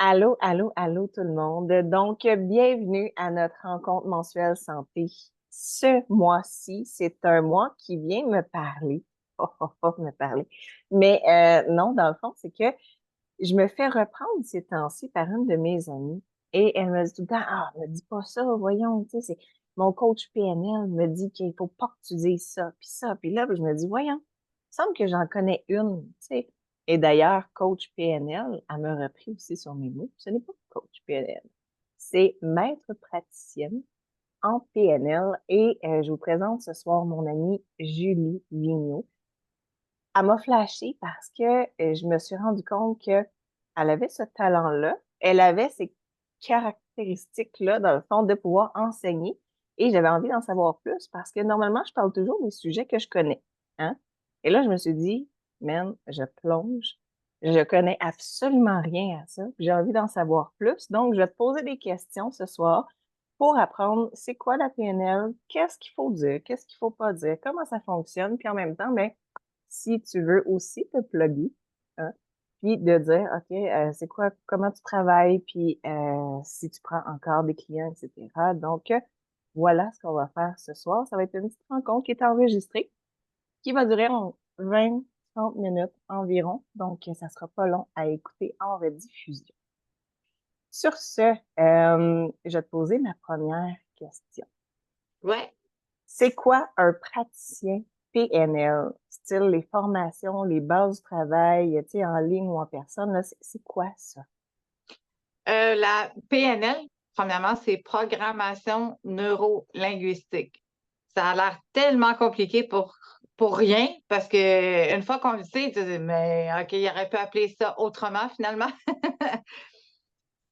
Allô, allô, allô tout le monde. Donc, bienvenue à notre rencontre mensuelle santé. Ce mois-ci, c'est un mois qui vient me parler. Oh, oh, oh, me parler. Mais non, dans le fond, c'est que je me fais reprendre ces temps-ci par une de mes amies. Et elle me dit tout le temps, ah, me dis pas ça, voyons, tu sais, c'est mon coach PNL me dit qu'il faut pas que tu dises ça, puis ça, puis là, puis je me dis, voyons, il semble que j'en connais une, tu sais. Et d'ailleurs, coach PNL, elle me repris aussi sur mes mots. Ce n'est pas coach PNL, c'est maître praticienne en PNL. Et je vous présente ce soir mon amie Julie Vigneault. Elle m'a flashé parce que je me suis rendu compte que elle avait ce talent-là, elle avait ces caractéristiques-là, dans le fond, de pouvoir enseigner. Et j'avais envie d'en savoir plus parce que normalement, je parle toujours des sujets que je connais. Hein? Et là, je me suis dit, man, je plonge. Je connais absolument rien à ça. J'ai envie d'en savoir plus. Donc, je vais te poser des questions ce soir pour apprendre c'est quoi la PNL, qu'est-ce qu'il faut dire, qu'est-ce qu'il faut pas dire, comment ça fonctionne. Puis en même temps, ben, si tu veux aussi te plugger, hein, puis de dire, OK, c'est quoi, comment tu travailles, puis si tu prends encore des clients, etc. Donc, voilà ce qu'on va faire ce soir. Ça va être une petite rencontre qui est enregistrée, qui va durer 20-30 minutes environ. Donc, ça sera pas long à écouter en rediffusion. Sur ce, je vais te poser ma première question. Ouais. C'est quoi un praticien PNL? Style les formations, les bases du travail, tu sais, en ligne ou en personne, là, c'est quoi ça? La PNL, premièrement, c'est programmation neuro-linguistique. Ça a l'air tellement compliqué pour rien, parce que une fois qu'on le sait, tu dis, mais OK, il aurait pu appeler ça autrement finalement.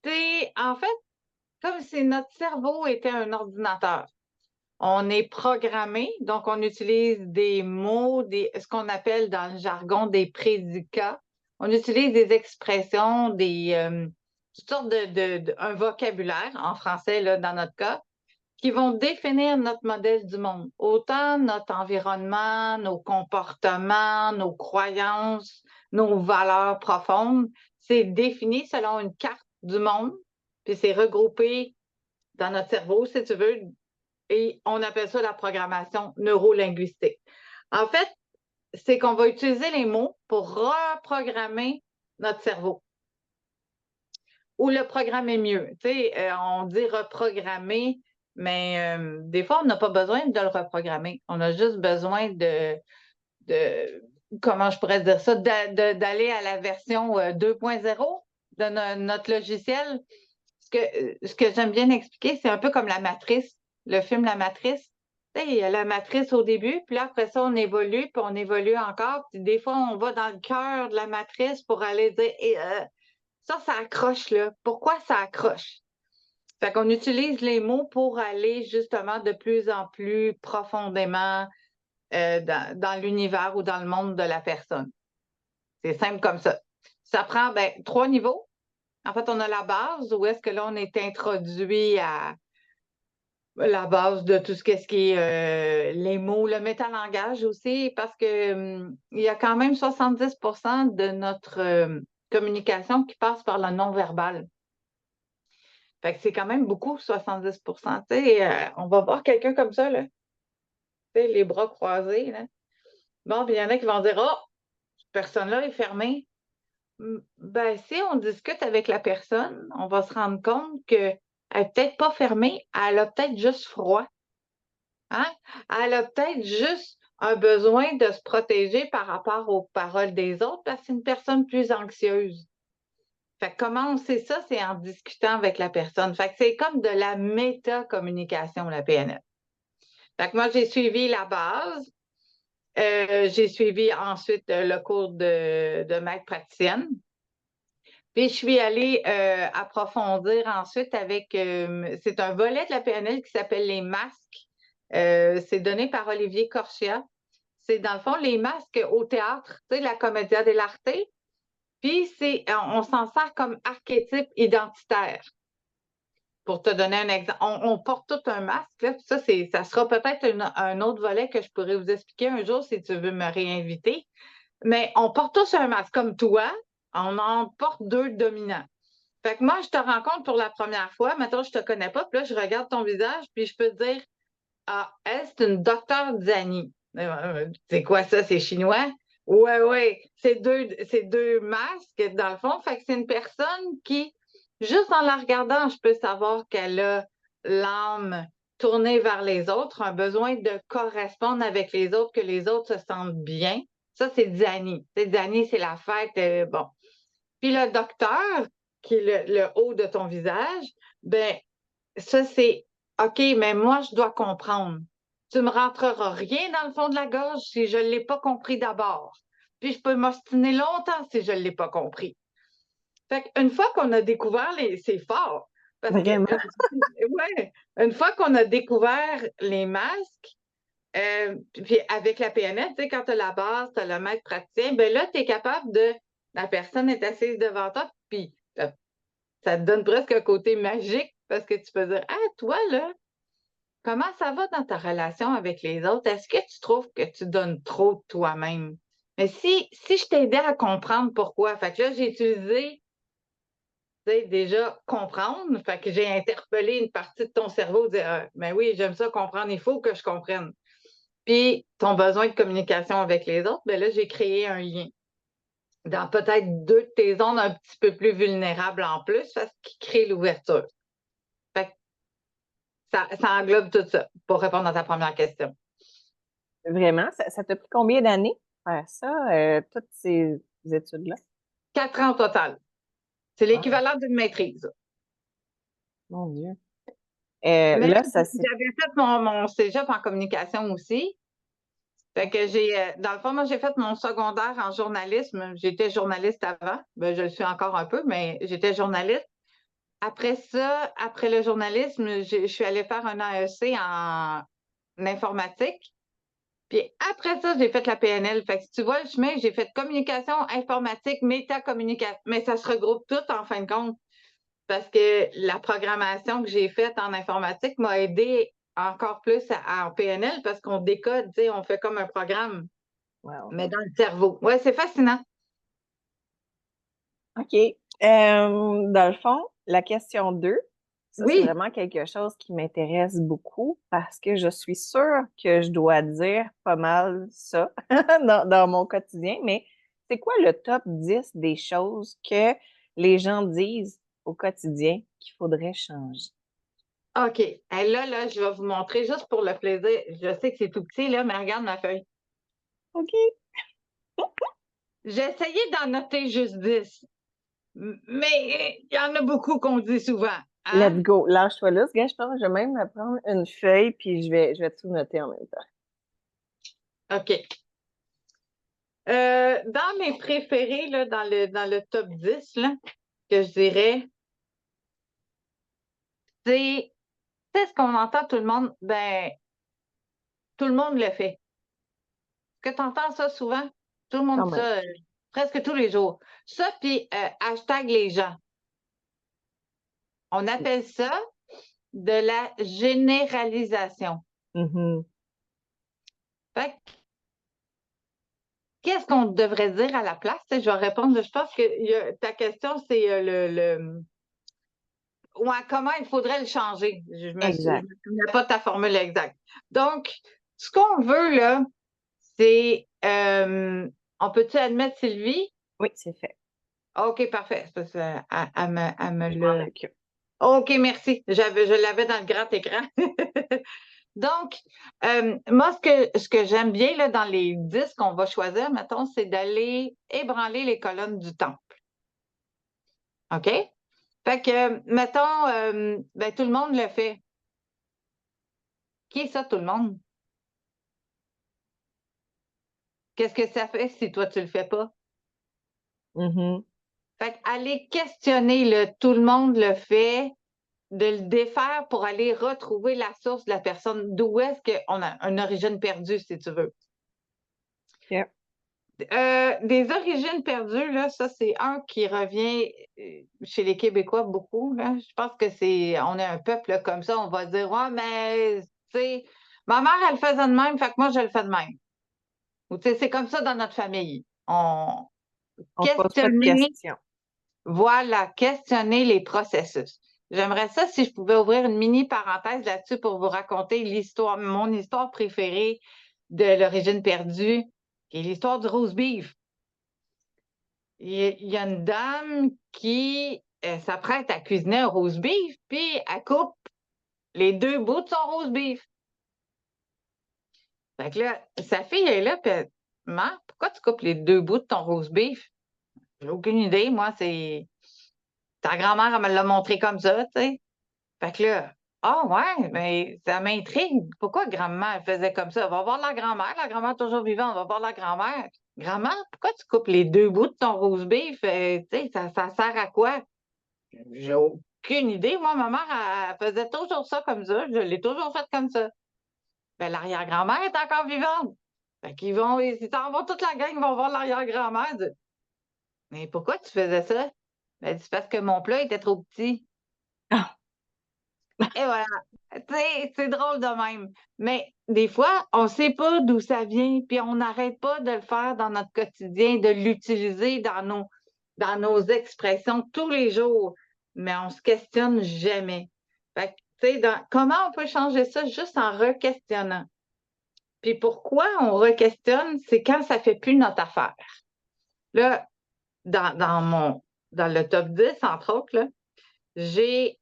C'est en fait comme si notre cerveau était un ordinateur. On est programmé, donc on utilise des mots, ce qu'on appelle dans le jargon des prédicats. On utilise des expressions, toutes sortes un vocabulaire en français, là, dans notre cas, qui vont définir notre modèle du monde. Autant notre environnement, nos comportements, nos croyances, nos valeurs profondes, c'est défini selon une carte du monde, puis c'est regroupé dans notre cerveau, si tu veux, et on appelle ça la programmation neurolinguistique. En fait, c'est qu'on va utiliser les mots pour reprogrammer notre cerveau ou le programmer mieux. Tu sais, on dit reprogrammer, mais des fois, on n'a pas besoin de le reprogrammer. On a juste besoin de comment je pourrais dire ça, d'aller à la version 2.0 de notre logiciel. Ce que j'aime bien expliquer, c'est un peu comme la matrice, le film La Matrice. Tu sais, il y a la matrice au début, puis là, après ça, on évolue, puis on évolue encore. Puis des fois, on va dans le cœur de la matrice pour aller dire ça accroche là. Pourquoi ça accroche? Fait qu'on utilise les mots pour aller justement de plus en plus profondément dans l'univers ou dans le monde de la personne. C'est simple comme ça. Ça prend trois niveaux. En fait, on a la base où est-ce que là, on est introduit à la base de tout ce qui est les mots, le métalangage aussi, parce que il y a quand même 70% de notre communication qui passe par le non-verbal. Fait que c'est quand même beaucoup, 70%. Tu sais, on va voir quelqu'un comme ça, là, tu sais, les bras croisés, là. Bon, puis il y en a qui vont dire, oh, cette personne-là est fermée. Ben, si on discute avec la personne, on va se rendre compte qu'elle n'est peut-être pas fermée, elle a peut-être juste froid. Hein? Elle a peut-être juste un besoin de se protéger par rapport aux paroles des autres parce que c'est une personne plus anxieuse. Fait que comment on sait ça? C'est en discutant avec la personne. Fait que c'est comme de la métacommunication, la PNL. Fait que moi, j'ai suivi la base. J'ai suivi ensuite le cours de maître praticienne. Puis je suis allée approfondir ensuite avec, c'est un volet de la PNL qui s'appelle les masques. C'est donné par Olivier Corchia. C'est dans le fond les masques au théâtre, tu sais, la Commedia dell'arte. Puis on s'en sert comme archétype identitaire. Pour te donner un exemple, on porte tout un masque. Là. Ça sera peut-être un autre volet que je pourrais vous expliquer un jour si tu veux me réinviter. Mais on porte tous un masque. Comme toi, on en porte deux dominants. Fait que moi, je te rencontre pour la première fois, mettons, je te connais pas, puis là, je regarde ton visage, puis je peux te dire, ah, elle, c'est une docteure Zani. C'est quoi ça? C'est chinois? Ouais, ouais. C'est deux masques, dans le fond. Fait que c'est une personne qui, juste en la regardant, je peux savoir qu'elle a l'âme tournée vers les autres, un besoin de correspondre avec les autres, que les autres se sentent bien. Ça, c'est Zani. Zani, c'est la fête. Bon. Puis le docteur, qui est le haut de ton visage, ben, ça, c'est OK, mais moi, je dois comprendre. Tu me rentreras rien dans le fond de la gorge si je ne l'ai pas compris d'abord. Puis je peux m'ostiner longtemps si je ne l'ai pas compris. Fait qu'une fois qu'on a découvert c'est fort. Parce que Vraiment? ouais, une fois qu'on a découvert les masques, puis avec la PNL, tu sais, quand tu as la base, tu as le maître praticien, ben là, tu es capable de. La personne est assise devant toi, puis ça te donne presque un côté magique parce que tu peux dire, ah, toi, là, comment ça va dans ta relation avec les autres? Est-ce que tu trouves que tu donnes trop de toi-même? Mais si je t'aidais à comprendre pourquoi, fait que là, j'ai utilisé, tu sais, déjà comprendre, fait que j'ai interpellé une partie de ton cerveau, dire, ben oui, j'aime ça comprendre, il faut que je comprenne. Puis ton besoin de communication avec les autres, ben là, j'ai créé un lien dans peut-être deux de tes zones un petit peu plus vulnérables en plus, parce qu'il crée l'ouverture. Fait que ça englobe tout ça pour répondre à ta première question. Vraiment? Ça t'a pris combien d'années faire ça, toutes ces études-là? 4 ans au total. C'est Wow, l'équivalent d'une maîtrise. mon Dieu. Mais Là, ça c'est. j'avais fait mon cégep en communication aussi. Fait que dans le fond, moi, j'ai fait mon secondaire en journalisme. J'étais journaliste avant. Ben, je le suis encore un peu, mais j'étais journaliste. Après ça, après le journalisme, je suis allée faire un AEC en informatique. Puis après ça, j'ai fait la PNL. Fait que si tu vois le chemin, j'ai fait communication, informatique, métacommunication. Mais ça se regroupe tout en fin de compte. Parce que la programmation que j'ai faite en informatique m'a aidé encore plus en PNL parce qu'on décode, tu sais, on fait comme un programme, Wow. mais dans le cerveau. Ouais, c'est fascinant. OK. Dans le fond, la question 2, ça, c'est Oui, vraiment quelque chose qui m'intéresse beaucoup parce que je suis sûre que je dois dire pas mal ça dans mon quotidien, mais c'est quoi le top 10 des choses que les gens disent au quotidien qu'il faudrait changer? OK. Là, je vais vous montrer juste pour le plaisir. Je sais que c'est tout petit, là, mais regarde ma feuille. OK, J'ai essayé d'en noter juste 10, mais il y en a beaucoup qu'on dit souvent. let's Hein? go. Lâche-toi là, ce gars, je pense que je vais même me prendre une feuille puis je vais tout noter en même temps. OK. Dans mes préférés, là, dans le top 10, là, que je dirais, c'est ce qu'on entend tout le monde, ben, tout le monde le fait. Est-ce que tu entends ça souvent? Tout le monde Quand dit même. ça presque tous les jours. Ça, puis hashtag les gens. On appelle ça de la généralisation. Mhm. Fait que, qu'est-ce qu'on devrait dire à la place? Tu sais, je vais répondre. Je pense que ta question, c'est ouais, comment il faudrait le changer. Je Exact. me souviens pas de ta formule exacte. Donc, ce qu'on veut, là, c'est on peut-tu admettre Sylvie? Oui, c'est fait. OK, parfait. C'est parce que, elle me Je m'en le. occupe. OK, merci. Je l'avais dans le grand écran. Donc, moi, ce que j'aime bien là, dans les 10 qu'on va choisir, mettons, c'est d'aller ébranler les colonnes du temple. OK? Fait que, mettons, ben, tout le monde le fait. Qui est ça, tout le monde? Qu'est-ce que ça fait si toi, tu le fais pas? Mhm. Fait aller questionner tout le monde le fait, de le défaire pour aller retrouver la source de la personne, d'où est-ce qu'on a une origine perdue, si tu veux. OK. Des origines perdues, là, ça, c'est un qui revient chez les Québécois beaucoup. Là. Je pense que on est un peuple là, comme ça, on va dire, ouais, mais, tu sais, ma mère, elle le faisait de même, fait que moi, je le fais de même. Ou, tu sais, c'est comme ça dans notre famille. On On se pose pas de questionner questions. Voilà, questionner les processus. J'aimerais ça si je pouvais ouvrir une mini parenthèse là-dessus pour vous raconter mon histoire préférée de l'origine perdue, qui est l'histoire du roast beef. Il y a une dame qui s'apprête à cuisiner un roast beef, puis elle coupe les deux bouts de son roast beef. Fait que là, sa fille est là, puis elle, maman, pourquoi tu coupes les deux bouts de ton roast beef? J'ai aucune idée, moi, c'est. Ta grand-mère, elle me l'a montré comme ça, tu sais. Fait que là, ah ouais, mais ça m'intrigue. Pourquoi grand-mère faisait comme ça? On va voir la grand-mère toujours vivante, on va voir la grand-mère. Grand-mère, pourquoi tu coupes les deux bouts de ton roast beef? Tu sais, ça sert à quoi? J'ai aucune idée. Moi, ma mère, elle faisait toujours ça comme ça. Je l'ai toujours fait comme ça. Ben, l'arrière-grand-mère est encore vivante. Fait qu'ils vont, ils s'en vont toute la gang, ils vont voir l'arrière-grand-mère. Ils disent, mais pourquoi tu faisais ça? Ben, c'est parce que mon plat était trop petit. Ah, Et voilà. Tu sais, c'est drôle de même. Mais des fois, on ne sait pas d'où ça vient, puis on n'arrête pas de le faire dans notre quotidien, de l'utiliser dans nos expressions tous les jours, mais on se questionne jamais. Fait que, tu sais, comment on peut changer ça juste en re-questionnant? Puis pourquoi on re-questionne, c'est quand ça fait plus notre affaire. Là, dans le top 10, entre autres, là, j'ai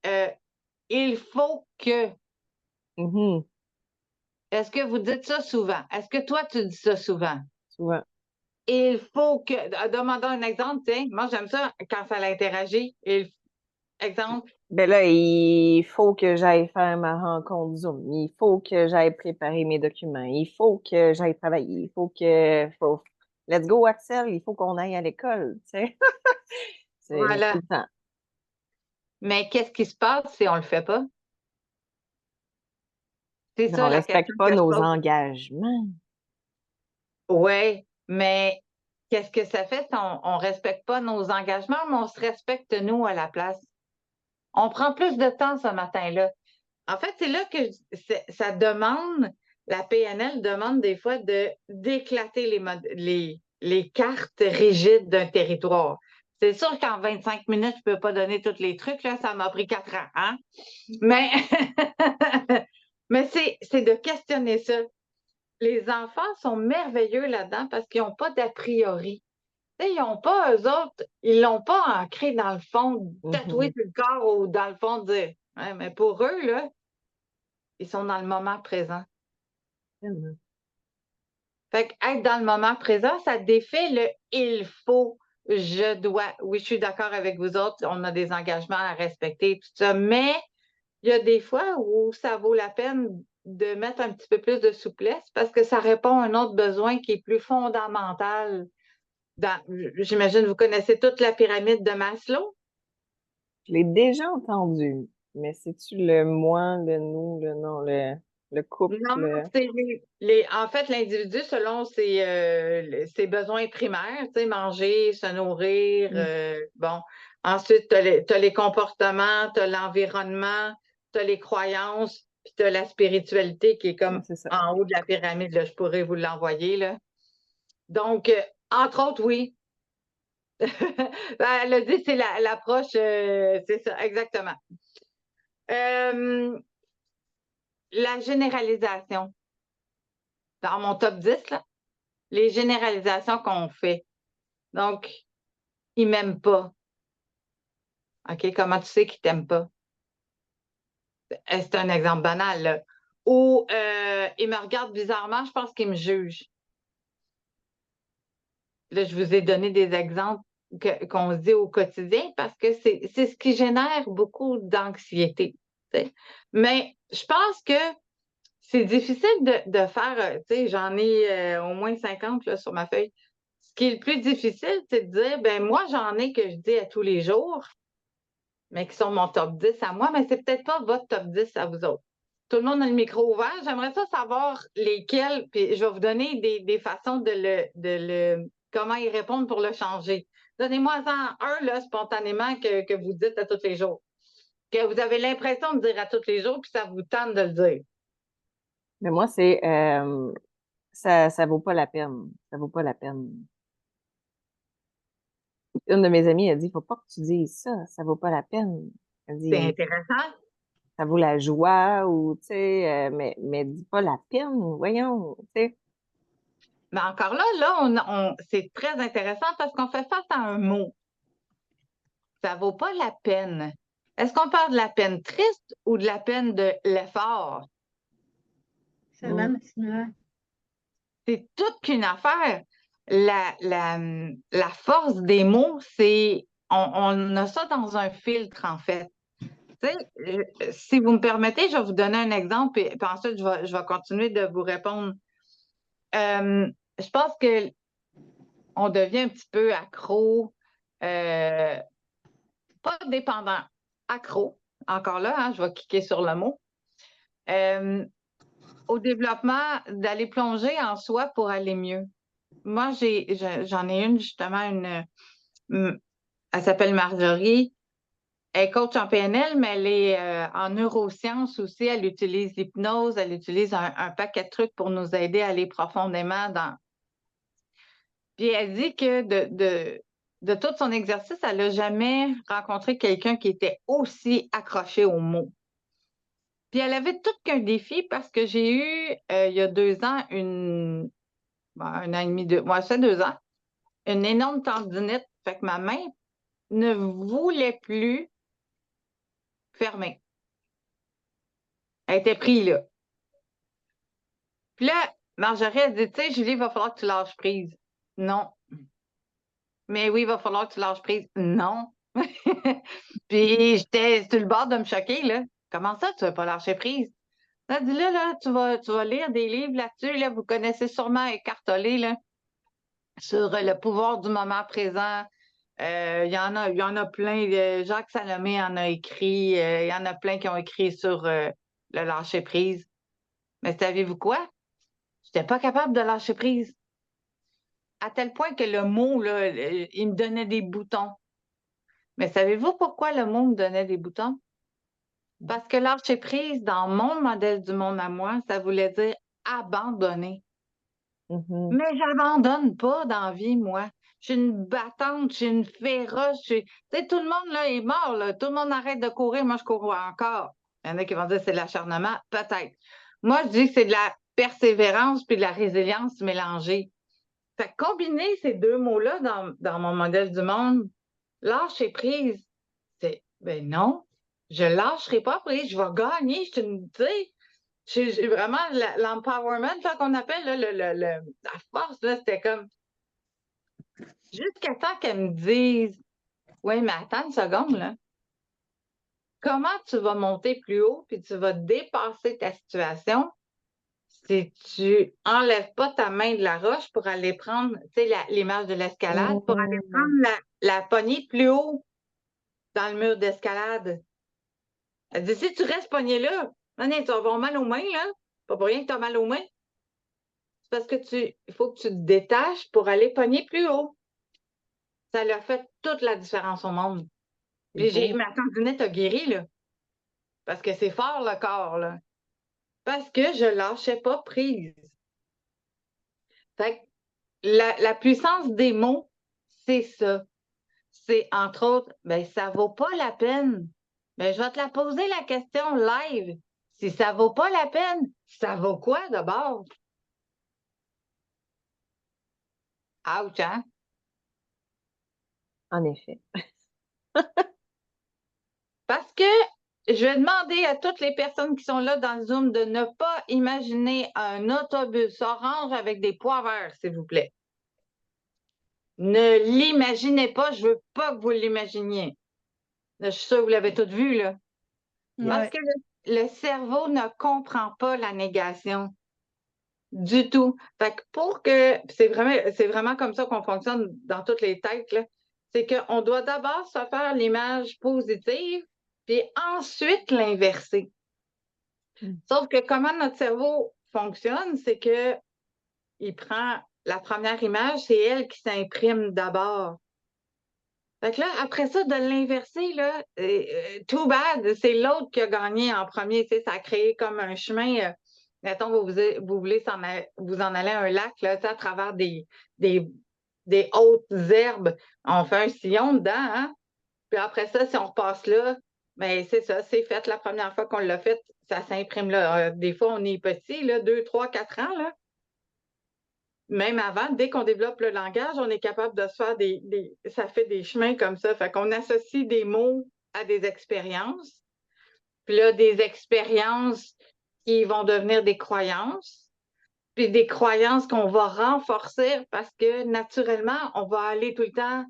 il faut que. mhm, Est-ce que vous dites ça souvent? Est-ce que toi, tu dis ça souvent? souvent. Il faut que. Demandons un exemple, tiens. Moi, j'aime ça quand ça l'interagit. Exemple. Ben là, il faut que j'aille faire ma rencontre Zoom. Il faut que j'aille préparer mes documents. Il faut que j'aille travailler. Il faut que... Let's go, Axel. Il faut qu'on aille à l'école, tu sais. C'est tout Voilà. le temps. Mais qu'est-ce qui se passe si on le fait pas? C'est On ça la respecte question pas que je nos pose. engagements. Oui, mais qu'est-ce que ça fait si on respecte pas nos engagements, mais on se respecte nous à la place? On prend plus de temps ce matin-là. En fait, c'est là que ça demande, la PNL demande des fois d'éclater les cartes rigides d'un territoire. C'est sûr qu'en 25 minutes, je ne peux pas donner tous les trucs, là, ça m'a pris 4 ans, hein? Mais, mais c'est de questionner ça. Les enfants sont merveilleux là-dedans parce qu'ils n'ont pas d'a priori. Ils n'ont pas, eux autres, ils l'ont pas ancré dans le fond, tatoué Mhm. sur le corps ou dans le fond de dire. Ouais, mais pour eux, là, ils sont dans le moment présent. Tellement. Fait qu'être dans le moment présent, ça défait le il faut, je dois. Oui, je suis d'accord avec vous autres, on a des engagements à respecter, tout ça, mais il y a des fois où ça vaut la peine de mettre un petit peu plus de souplesse parce que ça répond à un autre besoin qui est plus fondamental. J'imagine, vous connaissez toute la pyramide de Maslow? Je l'ai déjà entendu, mais c'est-tu le moi, le nous, le non, le couple? Non, c'est en fait, l'individu, selon ses besoins primaires, tu sais, manger, se nourrir, Mm. bon. Ensuite, t'as les comportements, tu as l'environnement, tu as les croyances, puis tu as la spiritualité qui est Ouais, comme c'est ça. en haut de la pyramide, là, je pourrais vous l'envoyer, là. Donc, entre autres, oui. Ben, elle a dit, c'est l'approche, c'est ça, exactement. Euh, la généralisation. Dans mon top 10 là, les généralisations qu'on fait. Donc, il m'aime pas. OK? Comment tu sais qu'il t'aime pas? C'est un exemple banal, là. Ou il me regarde bizarrement, je pense qu'il me juge. Là, je vous ai donné des exemples qu'on se dit au quotidien parce que c'est ce qui génère beaucoup d'anxiété. T'sais. Mais je pense que c'est difficile de faire, tu sais, j'en ai au moins 50 là, sur ma feuille. Ce qui est le plus difficile, c'est de dire, ben moi, j'en ai que je dis à tous les jours, mais qui sont mon top 10 à moi, mais c'est peut-être pas votre top 10 à vous autres. Tout le monde a le micro ouvert. J'aimerais ça savoir lesquels, puis je vais vous donner des façons comment y répondre pour le changer. Donnez-moi-en un, là, spontanément, que vous dites à tous les jours. Que vous avez l'impression de dire à tous les jours, puis ça vous tente de le dire. Mais moi, c'est ça vaut pas la peine. Ça vaut pas la peine. Une de mes amies a dit, faut pas que tu dises ça vaut pas la peine. Elle C'est dit, intéressant. ça vaut la joie ou, tu sais, mais dis pas la peine, voyons, tu sais. Mais encore là, c'est très intéressant parce qu'on fait face à un mot. Ça vaut pas la peine. Est-ce qu'on parle de la peine triste ou de la peine de l'effort? C'est même similaire. C'est toute qu'une affaire. La force des mots, on a ça dans un filtre, en fait. Tu sais, si vous me permettez, je vais vous donner un exemple, puis ensuite, je vais continuer de vous répondre. Je pense que on devient un petit peu accro, euh, pas dépendant, accro, encore là, hein, je vais cliquer sur le mot, euh, au développement d'aller plonger en soi pour aller mieux. Moi, j'en ai une, justement, elle s'appelle Marjorie. Elle est coach en PNL, mais elle est en neurosciences aussi. Elle utilise l'hypnose, elle utilise un paquet de trucs pour nous aider à aller profondément dans. Puis elle dit que de tout son exercice, elle n'a jamais rencontré quelqu'un qui était aussi accroché aux mots. Puis elle avait tout qu'un défi parce que j'ai eu, il y a 2 ans, un an et demi, moi, ça fait 2 ans, une énorme tendinite. Fait que ma main ne voulait plus fermer. Elle était prise là. Puis là, Marjorie a dit, tu sais, Julie, il va falloir que tu lâches prise. Non. Mais oui, il va falloir que tu lâches prise. Non. Puis j'étais sur le bord de me choquer, là. Comment ça, tu vas pas lâcher prise? Elle dit, là, tu vas lire des livres là-dessus, là, vous connaissez sûrement Eckhart Tolle, là, sur le pouvoir du moment présent. Il y en a plein. Jacques Salomé en a écrit. Il y en a plein qui ont écrit sur le lâcher prise. Mais savez-vous quoi? J'étais pas capable de lâcher prise. À tel point que le mot, là, il me donnait des boutons. Mais savez-vous pourquoi le mot me donnait des boutons? Parce que lâcher prise, dans mon modèle du monde à moi, ça voulait dire abandonner. Mhm. Mais j'abandonne pas dans la vie, moi. Je suis une battante, je suis une féroce. Tu sais, tout le monde là, est mort. Là. Tout le monde arrête de courir. Moi, je cours encore. Il y en a qui vont dire que c'est de l'acharnement. Peut-être. Moi, je dis que c'est de la persévérance puis de la résilience mélangée. Fait que combiner ces deux mots-là dans mon modèle du monde, lâcher prise, c'est ben non, je lâcherai pas prise, je vais gagner. Tu sais, j'ai vraiment l'empowerment là, qu'on appelle là, la force, là, c'était comme jusqu'à temps qu'elle me dise ouais, mais attends une seconde, là. Comment tu vas monter plus haut puis tu vas dépasser ta situation si tu enlèves pas ta main de la roche pour aller prendre, tu sais, l'image de l'escalade, pour aller prendre Mhm. la poignée plus haut dans le mur d'escalade. Elle dit, si tu restes pogné là, non, tu vas avoir mal aux mains, là. Pas pour rien que tu as mal aux mains. C'est parce que il faut que tu te détaches pour aller pogner plus haut. Ça lui a fait toute la différence au monde. C'est Puis beau. ma tendinite a guéri, là. Parce que c'est fort, le corps, là. Parce que je lâchais pas prise. Fait que la puissance des mots, c'est ça. C'est, entre autres, ben, ça vaut pas la peine. Ben, je vais te la poser la question live. Si ça vaut pas la peine, ça vaut quoi d'abord? Ouch, hein? En effet. Parce que je vais demander à toutes les personnes qui sont là dans le Zoom de ne pas imaginer un autobus orange avec des poiveurs, s'il vous plaît. Ne l'imaginez pas, je veux pas que vous l'imaginiez. Je suis sûre que vous l'avez toutes vu, là. Parce Ouais. que le cerveau ne comprend pas la négation. Du tout. Fait que pour que, c'est vraiment comme ça qu'on fonctionne dans toutes les têtes, là. C'est qu'on doit d'abord se faire l'image positive, puis ensuite l'inverser. Mm. Sauf que comment notre cerveau fonctionne, c'est que il prend la première image, c'est elle qui s'imprime d'abord. Fait que là, après ça, de l'inverser, là, too bad, c'est l'autre qui a gagné en premier. Tu sais, ça a créé comme un chemin. Mettons, vous voulez vous en aller à un lac, là, tu sais, à travers des des hautes herbes, on fait un sillon dedans, hein? Puis après ça, si on repasse là, bien, c'est ça, c'est fait. La première fois qu'on l'a fait, ça s'imprime là. Des fois, on est petit, là, 2, 3, 4 ans, là. Même avant, dès qu'on développe le langage, on est capable de se faire ça fait des chemins comme ça. Fait qu'on associe des mots à des expériences. Puis là, des expériences qui vont devenir des croyances. Puis des croyances qu'on va renforcer parce que naturellement, on va aller tout le temps,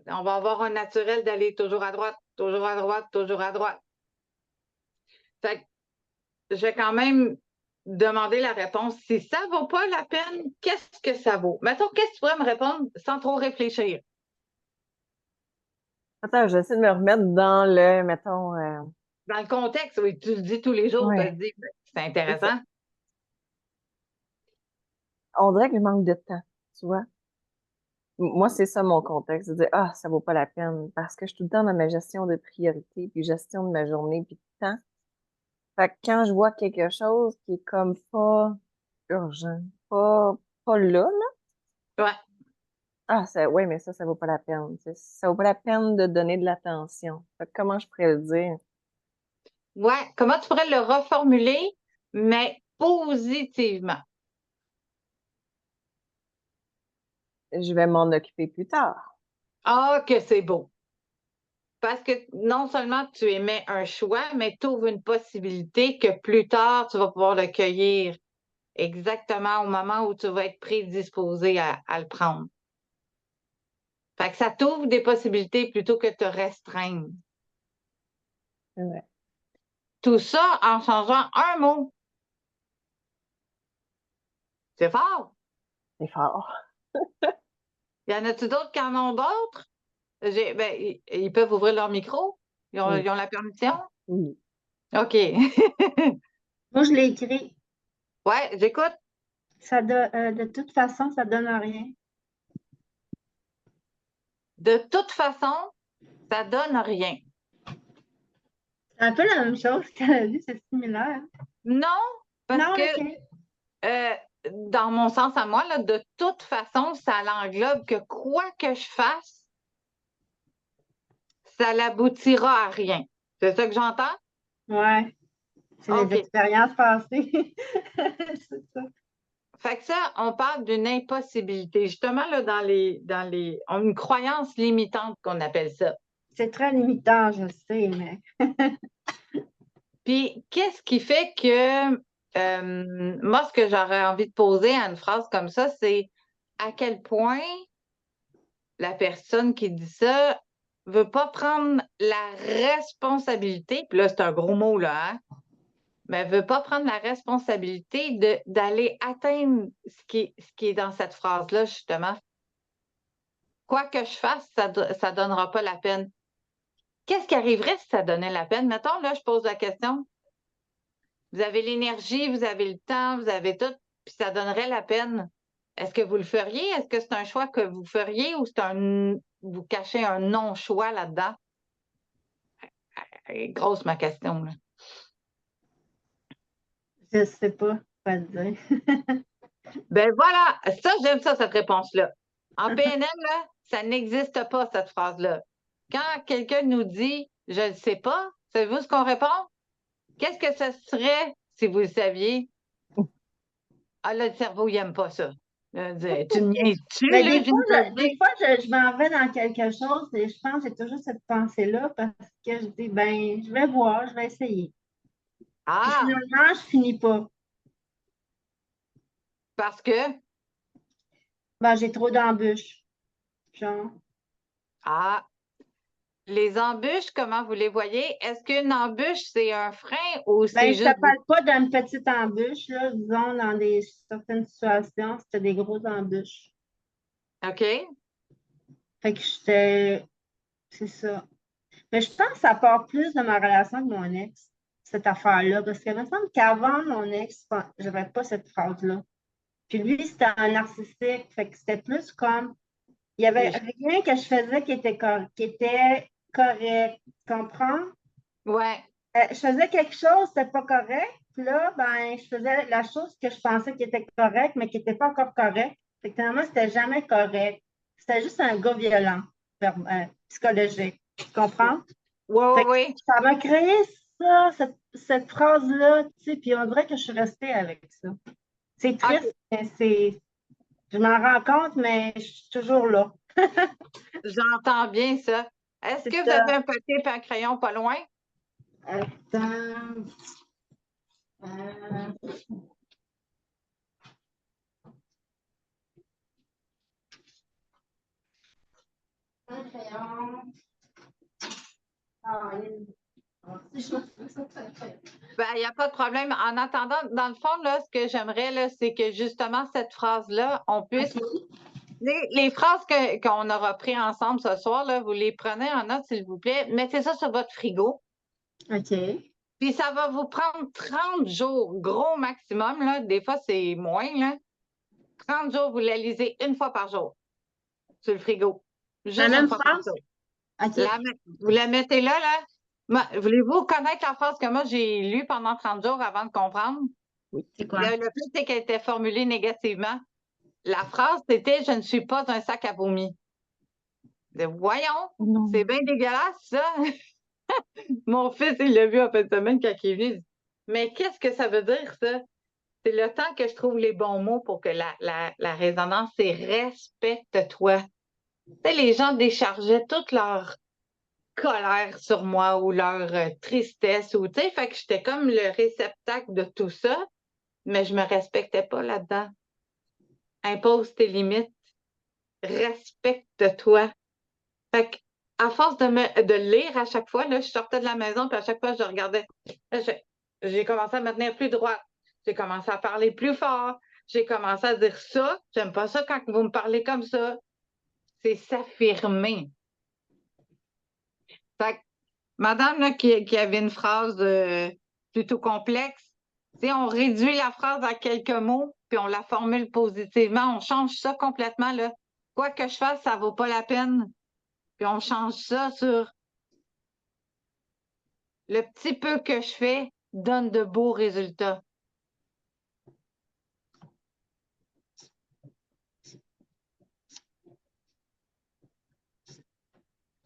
on va avoir un naturel d'aller toujours à droite, toujours à droite, toujours à droite. Fait que je vais quand même demander la réponse. Si ça ne vaut pas la peine, qu'est-ce que ça vaut? Mettons, qu'est-ce que tu pourrais me répondre sans trop réfléchir? Attends, j'essaie de me remettre dans le, mettons, Dans le contexte, oui, tu le dis tous les jours, tu ouais, te dis, ben, c'est c'est intéressant. ça. On dirait que je manque de temps, tu vois. Moi, c'est ça mon contexte, de dire, ah, ça vaut pas la peine, parce que je suis tout le temps dans ma gestion de priorité, puis gestion de ma journée, puis de temps. Fait que quand je vois quelque chose qui est comme pas urgent, pas là, Ouais. ah, ouais, mais ça vaut pas la peine. Tu sais. Ça vaut pas la peine de donner de l'attention. Fait que comment je pourrais le dire? Ouais. Comment tu pourrais le reformuler, mais positivement? Je vais m'en occuper plus tard. Ah, que c'est beau. Parce que non seulement tu émets un choix, mais tu ouvres une possibilité que plus tard, tu vas pouvoir le cueillir exactement au moment où tu vas être prédisposé à le prendre. Fait que ça t'ouvre des possibilités plutôt que de te restreindre. Ouais, Tout ça en changeant un mot. C'est fort. c'est fort. Y en a-tu d'autres qui en ont d'autres? Ben, ils peuvent ouvrir leur micro. Oui, Ils ont la permission? oui. OK. Moi, je l'ai écrit. Ouais, j'écoute. De toute façon, ça donne rien. De toute façon, ça donne rien. C'est un peu la même chose que la vie, c'est similaire. Non, parce Non, que OK. euh, dans mon sens à moi, là, de toute façon, ça l'englobe que quoi que je fasse, ça n'aboutira à rien. C'est ça que j'entends? Ouais, c'est les OK. expériences passées. C'est ça. Fait que ça, on parle d'une impossibilité. Justement, là, on a une croyance limitante qu'on appelle ça. C'est très limitant, je le sais, mais Puis, qu'est-ce qui fait que, moi, ce que j'aurais envie de poser à une phrase comme ça, c'est à quel point la personne qui dit ça veut pas prendre la responsabilité, puis là, c'est un gros mot, là, hein, mais elle veut pas prendre la responsabilité d'aller atteindre ce qui est dans cette phrase-là, justement. Quoi que je fasse, ça donnera pas la peine. Qu'est-ce qui arriverait si ça donnait la peine? Mettons, là, je pose la question. Vous avez l'énergie, vous avez le temps, vous avez tout, puis ça donnerait la peine. Est-ce que vous le feriez? Est-ce que c'est un choix que vous feriez ou vous cachez un non-choix là-dedans? Elle est grosse ma question, là. je sais pas quoi te dire. Ben voilà, ça, j'aime ça, cette réponse-là. En PNL, là, ça n'existe pas, cette phrase-là. Quand quelqu'un nous dit je ne sais pas, savez-vous ce qu'on répond? Qu'est-ce que ça serait si vous le saviez? Ah là, le cerveau, il n'aime pas ça. Là, tu me niaises-tu, Mais là, je viens de te le dire. des fois je m'en vais dans quelque chose et je pense que j'ai toujours cette pensée-là parce que je dis, ben, je vais voir, je vais essayer. Puis Ah, finalement, je finis pas. parce que, Ben, j'ai trop d'embûches. Genre, ah, les embûches, comment vous les voyez? Est-ce qu'une embûche, c'est un frein ou ben, c'est je te juste... parle pas d'une petite embûche, là, disons, dans certaines situations, c'était des grosses embûches. OK? Fait que c'est ça. Mais je pense que ça part plus de ma relation avec mon ex, cette affaire-là, parce que il me semble qu'avant mon ex, j'avais pas cette phrase-là. Puis lui, c'était un narcissique, fait que c'était plus comme, il y avait Les- rien que je faisais qui était correct, tu comprends? Ouais, Je faisais quelque chose, c'était pas correct. Puis là, ben, je faisais la chose que je pensais qui était correcte, mais qui n'était pas encore correcte. Fait que finalement, c'était jamais correct. c'était juste un gars violent, psychologique. Tu comprends? Oui, Fait que oui, ça m'a créé ça, cette phrase-là, tu sais, puis on dirait que je suis restée avec ça. C'est oui. OK, triste, mais je m'en rends compte, mais je suis toujours là. j'entends bien ça. Est-ce C'est que vous avez ça. un papier et un crayon pas loin? Attends. Euh, un crayon. Ah, Ben, il n'y a pas de problème. En attendant, dans le fond, là, ce que j'aimerais, là, c'est que justement, cette phrase-là, on puisse. OK. Les phrases qu'on aura pris ensemble ce soir, là, vous les prenez en note, s'il vous plaît. Mettez ça sur votre frigo. OK. Puis ça va vous prendre 30 jours, gros maximum. Là. Des fois, c'est moins. Là. 30 jours, vous la lisez une fois par jour sur le frigo. La Juste une même fois par phrase? jour. OK. Vous la mettez là, là. Voulez-vous connaître la phrase que moi j'ai lue pendant 30 jours avant de comprendre? C'est quoi? Le plus, c'est qu'elle était formulée négativement. La phrase, c'était « Je ne suis pas un sac à vomi ». Voyons, Non. c'est bien dégueulasse, ça. Mon fils, il l'a vu en fin de semaine quand il est venu. Il dit, mais qu'est-ce que ça veut dire, ça? C'est le temps que je trouve les bons mots pour que la résonance, c'est respecte-toi. Tu sais, les gens déchargeaient toute leur colère sur moi ou leur tristesse, ou, tu sais, fait que j'étais comme le réceptacle de tout ça, mais je me respectais pas là-dedans. Impose tes limites. Respecte-toi. Fait que, à force de lire à chaque fois, là, je sortais de la maison, puis à chaque fois, je regardais. Là, j'ai commencé à me tenir plus droit. J'ai commencé à parler plus fort. J'ai commencé à dire ça. J'aime pas ça quand vous me parlez comme ça. C'est s'affirmer. Fait que, madame là, qui avait une phrase plutôt complexe, tu sais, on réduit la phrase à quelques mots, puis on la formule positivement. On change ça complètement. Là. Quoi que je fasse, ça vaut pas la peine. Puis on change ça sur le petit peu que je fais donne de beaux résultats.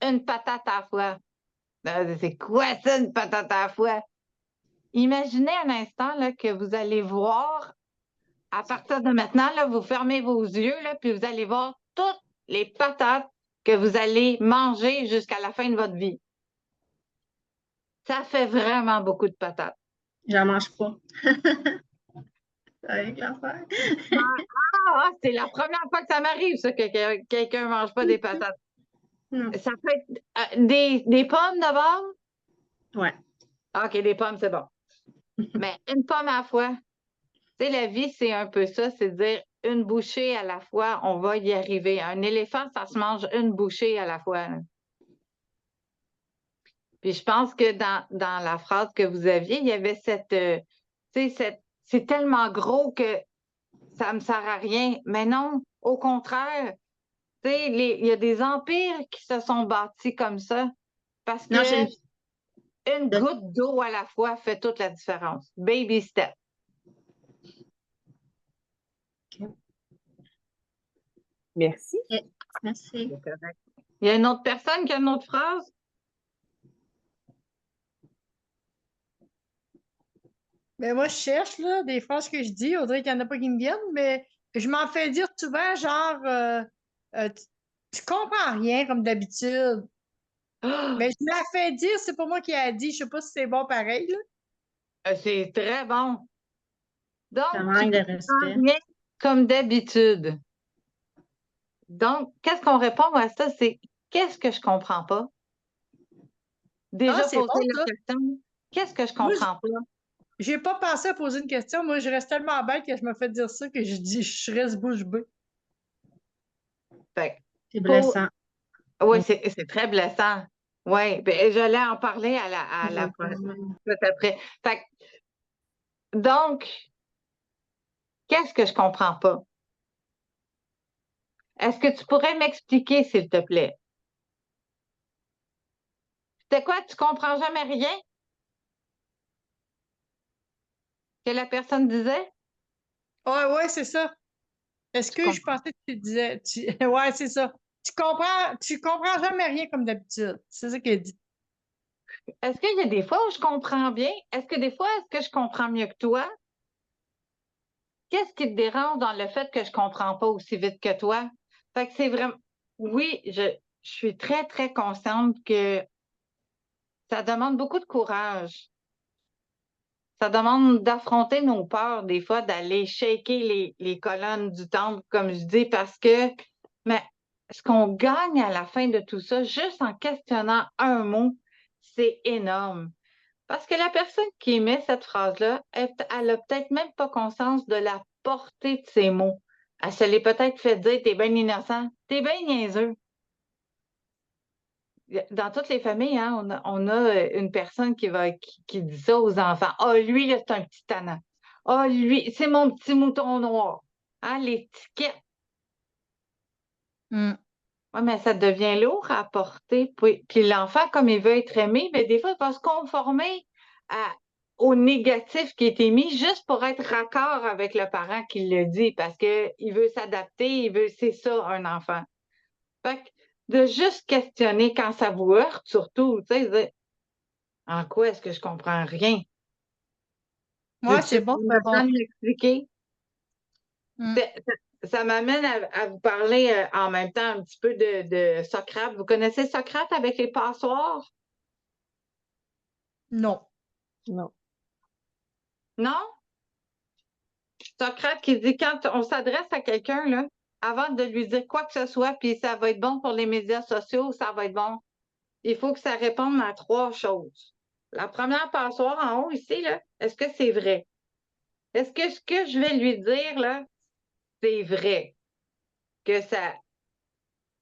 Une patate à la fois. C'est quoi ça, une patate à la fois? Imaginez un instant là, que vous allez voir, à partir de maintenant, là, vous fermez vos yeux, là, puis vous allez voir toutes les patates que vous allez manger jusqu'à la fin de votre vie. Ça fait vraiment beaucoup de patates. J'en mange pas. Avec l'affaire. C'est la première fois que ça m'arrive, ça, que quelqu'un ne mange pas des patates. Non. Ça peut être des pommes d'abord. Ouais. OK, des pommes, c'est bon. Mais une pomme à la fois. Tu sais, la vie, c'est un peu ça, c'est de dire une bouchée à la fois, on va y arriver. Un éléphant, ça se mange une bouchée à la fois. Là. Puis je pense que dans la phrase que vous aviez, il y avait tu sais, c'est tellement gros que ça me sert à rien. Mais non, au contraire, tu sais, il y a des empires qui se sont bâtis comme ça parce Non, que j'ai une goutte d'eau à la fois fait toute la différence. Baby step. Merci. Merci. Il y a une autre personne qui a une autre phrase? Ben moi, je cherche là, des phrases que je dis. On dirait qu'il n'y en a pas qui me viennent, mais je m'en fais dire souvent, genre, tu comprends rien comme d'habitude. Mais je me la fais dire, c'est pas moi qui a dit. Je sais pas si c'est bon pareil, là. C'est très bon. Ça Donc, tu manque de comprends respect. rien comme d'habitude. Donc, qu'est-ce qu'on répond à ça? C'est qu'est-ce que je comprends pas? Ah, Déjà c'est bon, poser la ça. question, qu'est-ce que je Moi, comprends pas? j'ai pas pensé à poser une question. Moi, je reste tellement bête que je me fais dire ça que je reste bouche bée. Fait, C'est pour... blessant. Oui, c'est très blessant. Oui, ben, j'allais en parler à la tout après. Fait, donc, qu'est-ce que je comprends pas? Est-ce que tu pourrais m'expliquer, s'il te plaît? C'était quoi? Tu comprends jamais rien que la personne disait? Ouais, ouais, c'est ça. Est-ce Tu que je comprends. pensais que tu disais. Ouais, c'est ça. tu comprends jamais rien comme d'habitude. C'est ça qu'elle dit. Est-ce qu'il y a des fois où je comprends bien? Est-ce que je comprends mieux que toi? Qu'est-ce qui te dérange dans le fait que je comprends pas aussi vite que toi? Fait que c'est vraiment, oui, je suis très, très consciente que ça demande beaucoup de courage. Ça demande d'affronter nos peurs, des fois, d'aller shaker les colonnes du temple, comme je dis, parce que, mais ce qu'on gagne à la fin de tout ça, juste en questionnant un mot, c'est énorme. Parce que la personne qui émet cette phrase-là, elle a peut-être même pas conscience de la portée de ces mots. Elle se l'est peut-être fait dire, t'es bien innocent, t'es bien niaiseux. Dans toutes les familles, hein, on a une personne qui dit ça aux enfants. Ah, lui, là, c'est un petit tannant. Ah, lui, c'est mon petit mouton noir. Hein, l'étiquette. Mm. Ouais, mais ça devient lourd à porter. Puis l'enfant, comme il veut être aimé, ben, des fois, il va se conformer au négatif qui est émis juste pour être raccord avec le parent qui le dit parce qu'il veut s'adapter, c'est ça, un enfant. Fait que de juste questionner quand ça vous heurte, surtout, tu sais, dire, en quoi est-ce que je comprends rien? Ouais, c'est bon, Peux-tu c'est me bon. l'expliquer? Mm. Ça m'amène à vous parler en même temps un petit peu de Socrate. Vous connaissez Socrate avec les passoires? Non. Non. Non? Socrate qui dit quand on s'adresse à quelqu'un, là, avant de lui dire quoi que ce soit, puis ça va être bon pour les médias sociaux, ça va être bon, il faut que ça réponde à 3 choses. La première passoire en haut ici, là, est-ce que c'est vrai? Est-ce que ce que je vais lui dire, là, c'est vrai? Que ça,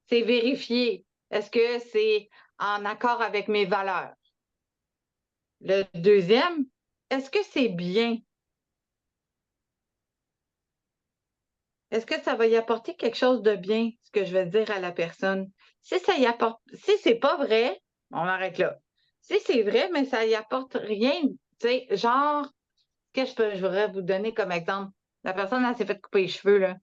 c'est vérifié? Est-ce que c'est en accord avec mes valeurs? Le deuxième, est-ce que c'est bien? Est-ce que ça va y apporter quelque chose de bien, ce que je vais dire à la personne? Si ça y apporte, si c'est pas vrai, on arrête là. Si c'est vrai, mais ça y apporte rien, tu sais, genre, je voudrais vous donner comme exemple? La personne, elle s'est fait couper les cheveux, là.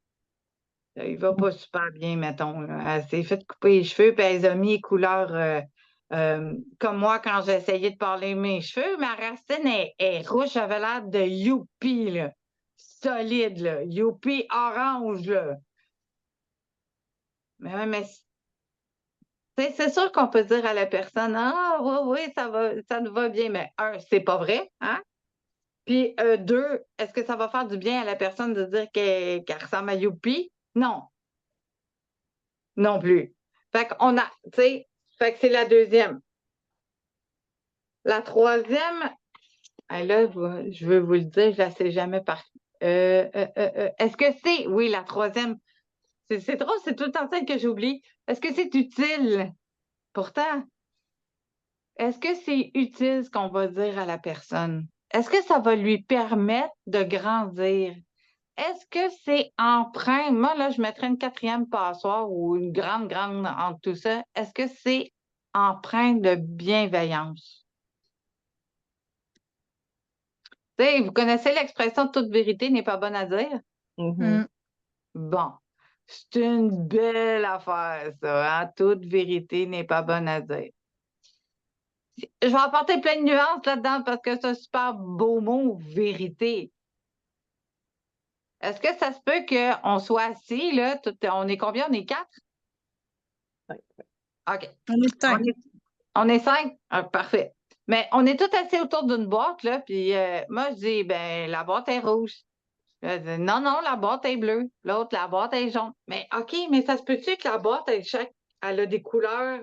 Il va pas super bien, mettons, là. Elle s'est fait couper les cheveux, puis elle les a mis couleur, comme moi quand j'ai essayé de parler mes cheveux. Ma racine est rouge, j'avais l'air de youpi, là. Solide, là. Youpi orange, là. Mais, ouais, mais c'est sûr qu'on peut dire à la personne, ah, oui, oui, ça nous va bien, mais un, c'est pas vrai, hein? Puis deux, est-ce que ça va faire du bien à la personne de dire qu'elle ressemble à Youpi? Non, non plus. Fait qu'on a, tu sais, fait que c'est la deuxième. La troisième, là, je veux vous le dire, je la sais jamais par. Est-ce que c'est, oui, la troisième, c'est drôle, c'est tout le temps celle que j'oublie. Est-ce que c'est utile? Pourtant, est-ce que c'est utile ce qu'on va dire à la personne? Est-ce que ça va lui permettre de grandir? Est-ce que c'est empreint? Moi, là, je mettrais une quatrième passoire ou une grande, grande entre tout ça. Est-ce que c'est empreint de bienveillance? Tu sais, vous connaissez l'expression toute vérité n'est pas bonne à dire? Mhm. Mm. Bon, c'est une belle affaire, ça, hein? Toute vérité n'est pas bonne à dire. Je vais apporter plein de nuances là-dedans parce que c'est un super beau mot, vérité. Est-ce que ça se peut qu'on soit assis, là, on est combien? On est 4? Ouais. OK. On est On cinq. est, on est 5? Ah, parfait. Mais on est tous assis autour d'une boîte, là, puis moi, je dis, ben, la boîte est rouge. Elle dit, non, non, la boîte est bleue. L'autre, la boîte est jaune. Mais OK, mais ça se peut-tu que la boîte, elle a des couleurs,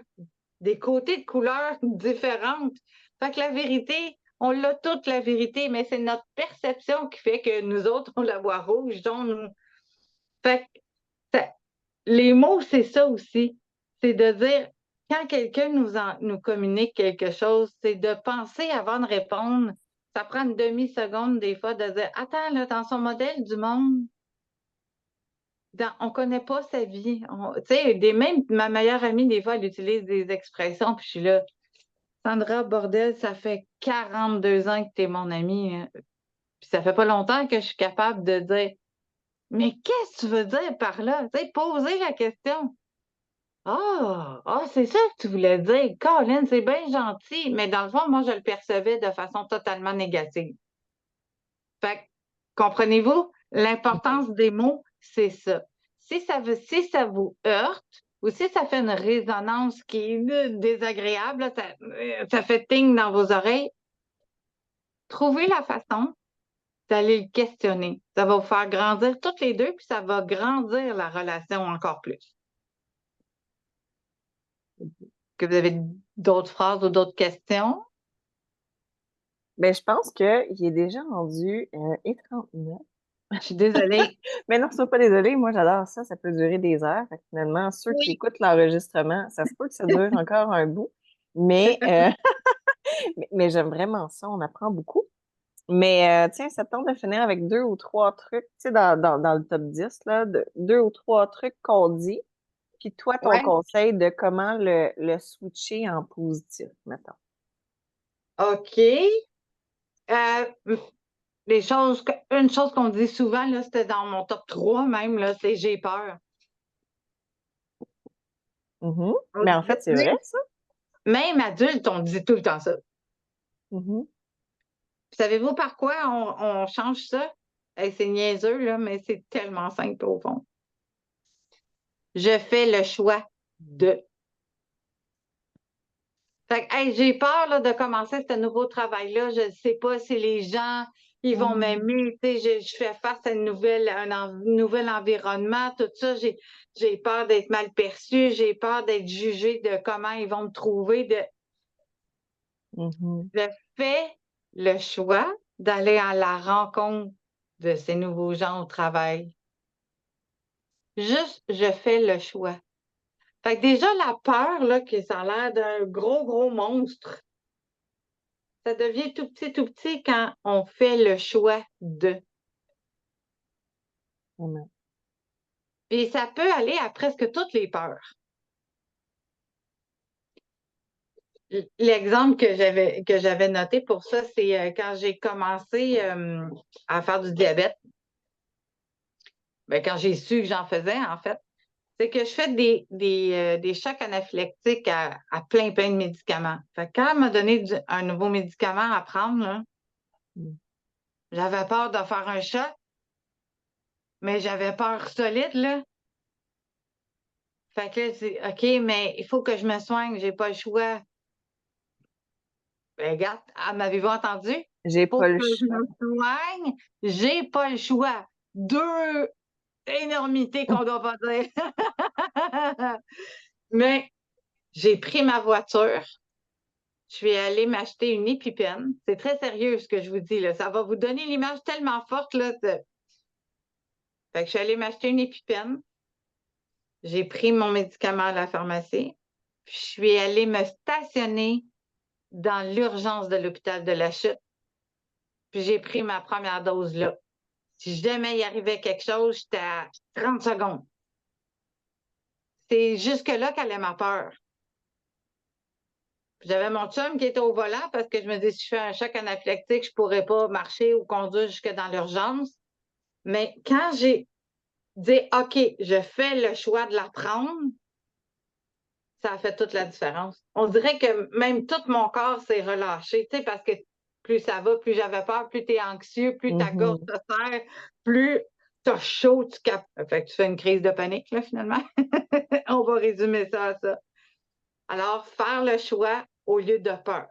des côtés de couleurs différentes? Fait que la vérité, on l'a toute la vérité, mais c'est notre perception qui fait que nous autres, on la voit rouge, jaune. Fait que les mots, c'est ça aussi. C'est de dire, quand quelqu'un nous communique quelque chose, c'est de penser avant de répondre. Ça prend une demi-seconde des fois de dire, attends, là, dans son modèle du monde, on connaît pas sa vie. Tu sais, même ma meilleure amie, des fois, elle utilise des expressions, puis je suis là, Sandra, bordel, ça fait 42 ans que tu es mon amie, hein. Puis ça fait pas longtemps que je suis capable de dire, mais qu'est-ce que tu veux dire par là? Tu sais, poser la question. C'est ça que tu voulais dire. Colin, c'est bien gentil. Mais dans le fond, moi, je le percevais de façon totalement négative. Fait que, comprenez-vous? L'importance des mots, c'est ça. Si ça vous heurte ou si ça fait une résonance qui est désagréable, là, ça fait ting dans vos oreilles, trouvez la façon d'aller le questionner. Ça va vous faire grandir toutes les deux, puis ça va grandir la relation encore plus. Que vous avez d'autres phrases ou d'autres questions? Ben, je pense qu'il est déjà rendu 1h39. Je suis désolée. Mais non, sois pas désolé, moi j'adore ça, ça peut durer des heures. Fait que finalement, ceux qui Oui. écoutent l'enregistrement, ça se peut que ça dure encore un bout. Mais, mais j'aime vraiment ça, on apprend beaucoup. Mais tiens, ça te tente de finir avec 2 ou 3 trucs, tu sais, dans le top 10, là, 2 ou 3 trucs qu'on dit, puis toi, ton Ouais. conseil de comment le switcher en positif, mettons. OK. Une chose qu'on dit souvent, là, c'était dans mon top 3 même, là, c'est j'ai peur. Mhm. Mais en fait, c'est vrai, ça. Même adulte, on dit tout le temps ça. Mhm. Savez-vous par quoi on change ça? Hey, c'est niaiseux, là, mais c'est tellement simple au fond. Je fais le choix de. Fait que, hey, j'ai peur là, de commencer ce nouveau travail-là. Je ne sais pas si les gens ils vont m'aimer. Tu sais, je fais face à un nouvel environnement, tout ça. J'ai peur d'être mal perçue, j'ai peur d'être jugée de comment ils vont me trouver. Mhm. Je fais le choix d'aller à la rencontre de ces nouveaux gens au travail. Juste, je fais le choix. Fait que déjà, la peur, là, que ça a l'air d'un gros, gros monstre, ça devient tout petit quand on fait le choix de. Vraiment. Et ça peut aller à presque toutes les peurs. L'exemple que j'avais noté pour ça, c'est quand j'ai commencé à faire du diabète. Ben, quand j'ai su que j'en faisais, en fait, c'est que je fais des chocs anaphylactiques à plein de médicaments. Fait que quand elle m'a donné un nouveau médicament à prendre, là, j'avais peur de faire un choc, mais j'avais peur solide, là. Fait que là, c'est OK, mais il faut que je me soigne, j'ai pas le choix. Ben, regarde, m'avez-vous entendu? J'ai Faut pas le que je choix. me soigne, j'ai pas le choix. Deux énormités qu'on doit pas dire. Mais j'ai pris ma voiture, je suis allée m'acheter une EpiPen. C'est très sérieux ce que je vous dis, là. Ça va vous donner l'image tellement forte, là. Fait que je suis allée m'acheter une EpiPen. J'ai pris mon médicament à la pharmacie. Puis je suis allée me stationner dans l'urgence de l'hôpital de la Chute. Puis j'ai pris ma première dose là. Si jamais il arrivait quelque chose, j'étais à 30 secondes. C'est jusque-là qu'elle a ma peur. J'avais mon chum qui était au volant parce que je me dis, si je fais un choc anaphylactique, je ne pourrais pas marcher ou conduire jusque dans l'urgence. Mais quand j'ai dit, OK, je fais le choix de la prendre, ça a fait toute la différence. On dirait que même tout mon corps s'est relâché, tu sais, parce que plus ça va, plus j'avais peur, plus tu es anxieux, plus ta gorge te serre, plus tu as chaud, tu capes. Fait que tu fais une crise de panique, là, finalement. On va résumer ça à ça. Alors, faire le choix au lieu de peur.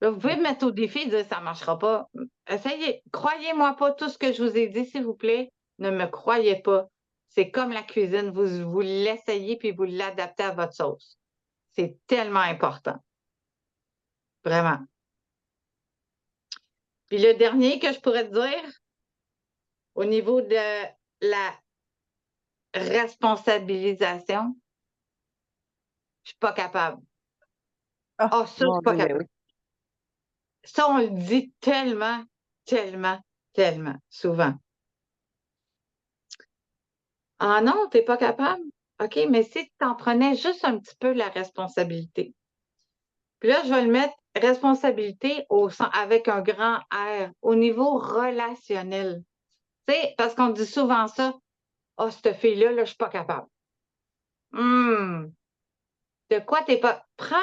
Là, vous pouvez me mettre au défi et dire ça ne marchera pas. Essayez. Croyez-moi pas tout ce que je vous ai dit, s'il vous plaît. Ne me croyez pas. C'est comme la cuisine. Vous l'essayez puis vous l'adaptez à votre sauce. C'est tellement important. Vraiment. Puis le dernier que je pourrais te dire, au niveau de la responsabilisation, je ne suis pas capable. Ah, Ça, je mon suis pas Dieu, ben capable. oui. Ça, on le dit tellement, tellement, tellement souvent. Ah non, tu n'es pas capable? OK, mais si tu en prenais juste un petit peu la responsabilité. Puis là, je vais le mettre responsabilité avec un grand R au niveau relationnel. Tu sais, parce qu'on dit souvent ça. Ah, cette fille-là, là, je ne suis pas capable. De quoi t'es pas. Prends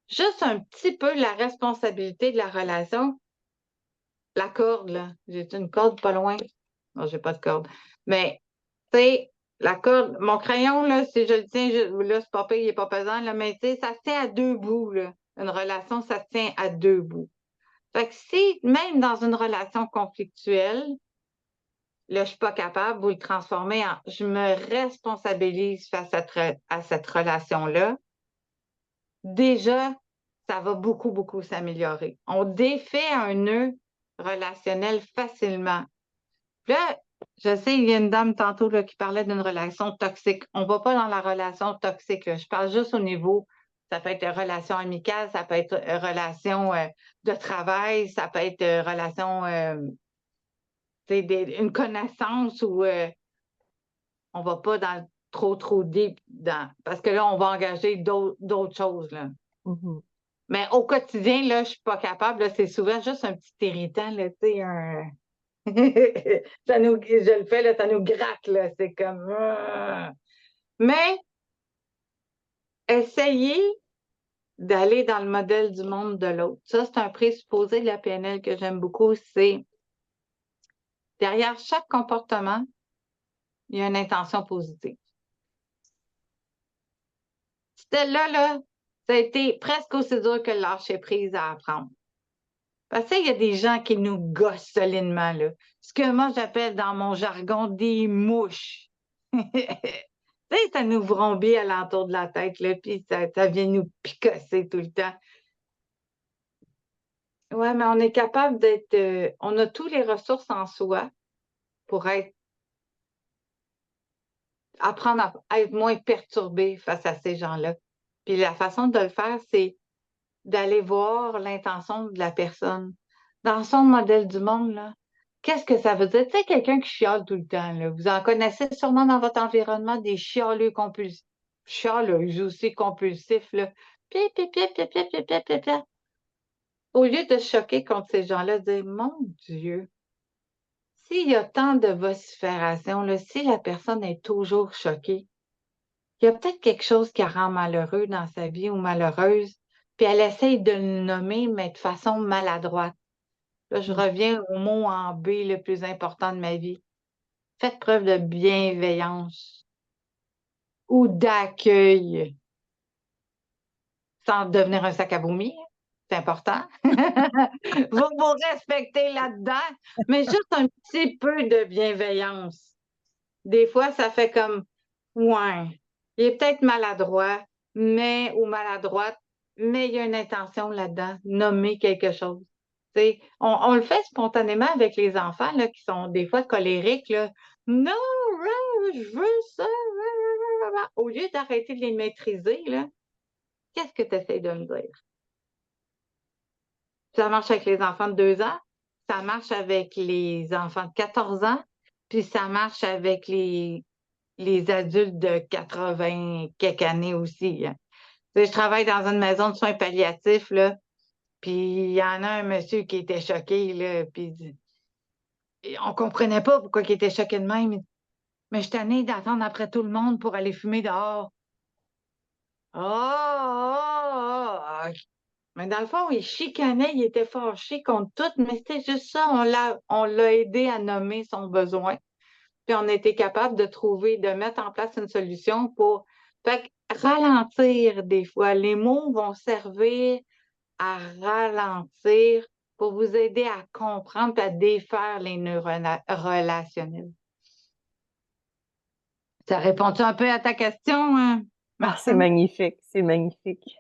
juste un petit peu la responsabilité de la relation. La corde, là. J'ai une corde pas loin. Non, j'ai pas de corde. Mais, tu sais, la corde, mon crayon, là, si je le tiens, là, c'est pas pire, il est pas pesant, là, mais tu sais, ça se tient à deux bouts, là. Une relation, ça se tient à deux bouts. Fait que si, même dans une relation conflictuelle, là, je suis pas capable, vous le transformez en je me responsabilise face à cette relation-là, déjà, ça va beaucoup, beaucoup s'améliorer. On défait un nœud relationnel facilement. Là, je sais, il y a une dame tantôt là, qui parlait d'une relation toxique. On ne va pas dans la relation toxique. Là. Je parle juste au niveau, ça peut être une relation amicale, ça peut être une relation de travail, ça peut être une relation, une connaissance où on ne va pas dans trop deep dans. Parce que là, on va engager d'autres choses. Là. Mhm. Mais au quotidien, là, je ne suis pas capable. Là, c'est souvent juste un petit irritant, là, tu sais, je le fais, là, ça nous gratte, là. C'est comme. Mais essayez d'aller dans le modèle du monde de l'autre. Ça, c'est un présupposé de la PNL que j'aime beaucoup. C'est derrière chaque comportement, il y a une intention positive. Celle-là, là, ça a été presque aussi dur que le lâcher prise à apprendre. Parce qu'il y a des gens qui nous gossent solidement, là. Ce que moi, j'appelle dans mon jargon des mouches. Tu sais, ça nous vrombit alentour de la tête, là, puis ça vient nous picosser tout le temps. Ouais, mais on est capable d'être. On a toutes les ressources en soi pour apprendre à être moins perturbé face à ces gens-là. Puis la façon de le faire, c'est d'aller voir l'intention de la personne. Dans son modèle du monde, là, qu'est-ce que ça veut dire? Tu sais, quelqu'un qui chiale tout le temps, là. Vous en connaissez sûrement dans votre environnement des chialeux compulsifs. Chialeux aussi compulsifs, là. Pi, pi, pi, pi, pi, pi, pi, pi, pi. Au lieu de se choquer contre ces gens-là, dire, mon Dieu, s'il y a tant de vocifération, là, si la personne est toujours choquée, il y a peut-être quelque chose qui la rend malheureux dans sa vie ou malheureuse, puis elle essaye de le nommer, mais de façon maladroite. Là, je reviens au mot en B le plus important de ma vie. Faites preuve de bienveillance ou d'accueil sans devenir un sac à vomir. C'est important. Vous vous respectez là-dedans, mais juste un petit peu de bienveillance. Des fois, ça fait comme, ouais, il est peut-être maladroit, ou maladroite, mais il y a une intention là-dedans, nommer quelque chose. On le fait spontanément avec les enfants là, qui sont des fois colériques. Là. Non, je veux ça. Au lieu d'arrêter de les maîtriser, là, qu'est-ce que tu essaies de me dire? Ça marche avec les enfants de 2 ans, ça marche avec les enfants de 14 ans, puis ça marche avec les adultes de 80 quelques années aussi. Hein. Je travaille dans une maison de soins palliatifs, là, puis il y en a un monsieur qui était choqué, là, puis on comprenait pas pourquoi il était choqué de même. Mais je suis tannée d'attendre après tout le monde pour aller fumer dehors. Ah! Mais dans le fond, il chicanait, il était fâché contre tout, mais c'était juste ça. On l'a aidé à nommer son besoin. Puis on a été capable de mettre en place une solution pour fait que ralentir des fois. Les mots vont servir à ralentir pour vous aider à comprendre et à défaire les nœuds relationnels. Ça répond-tu un peu à ta question, hein, Ah, c'est Martine? magnifique, c'est magnifique.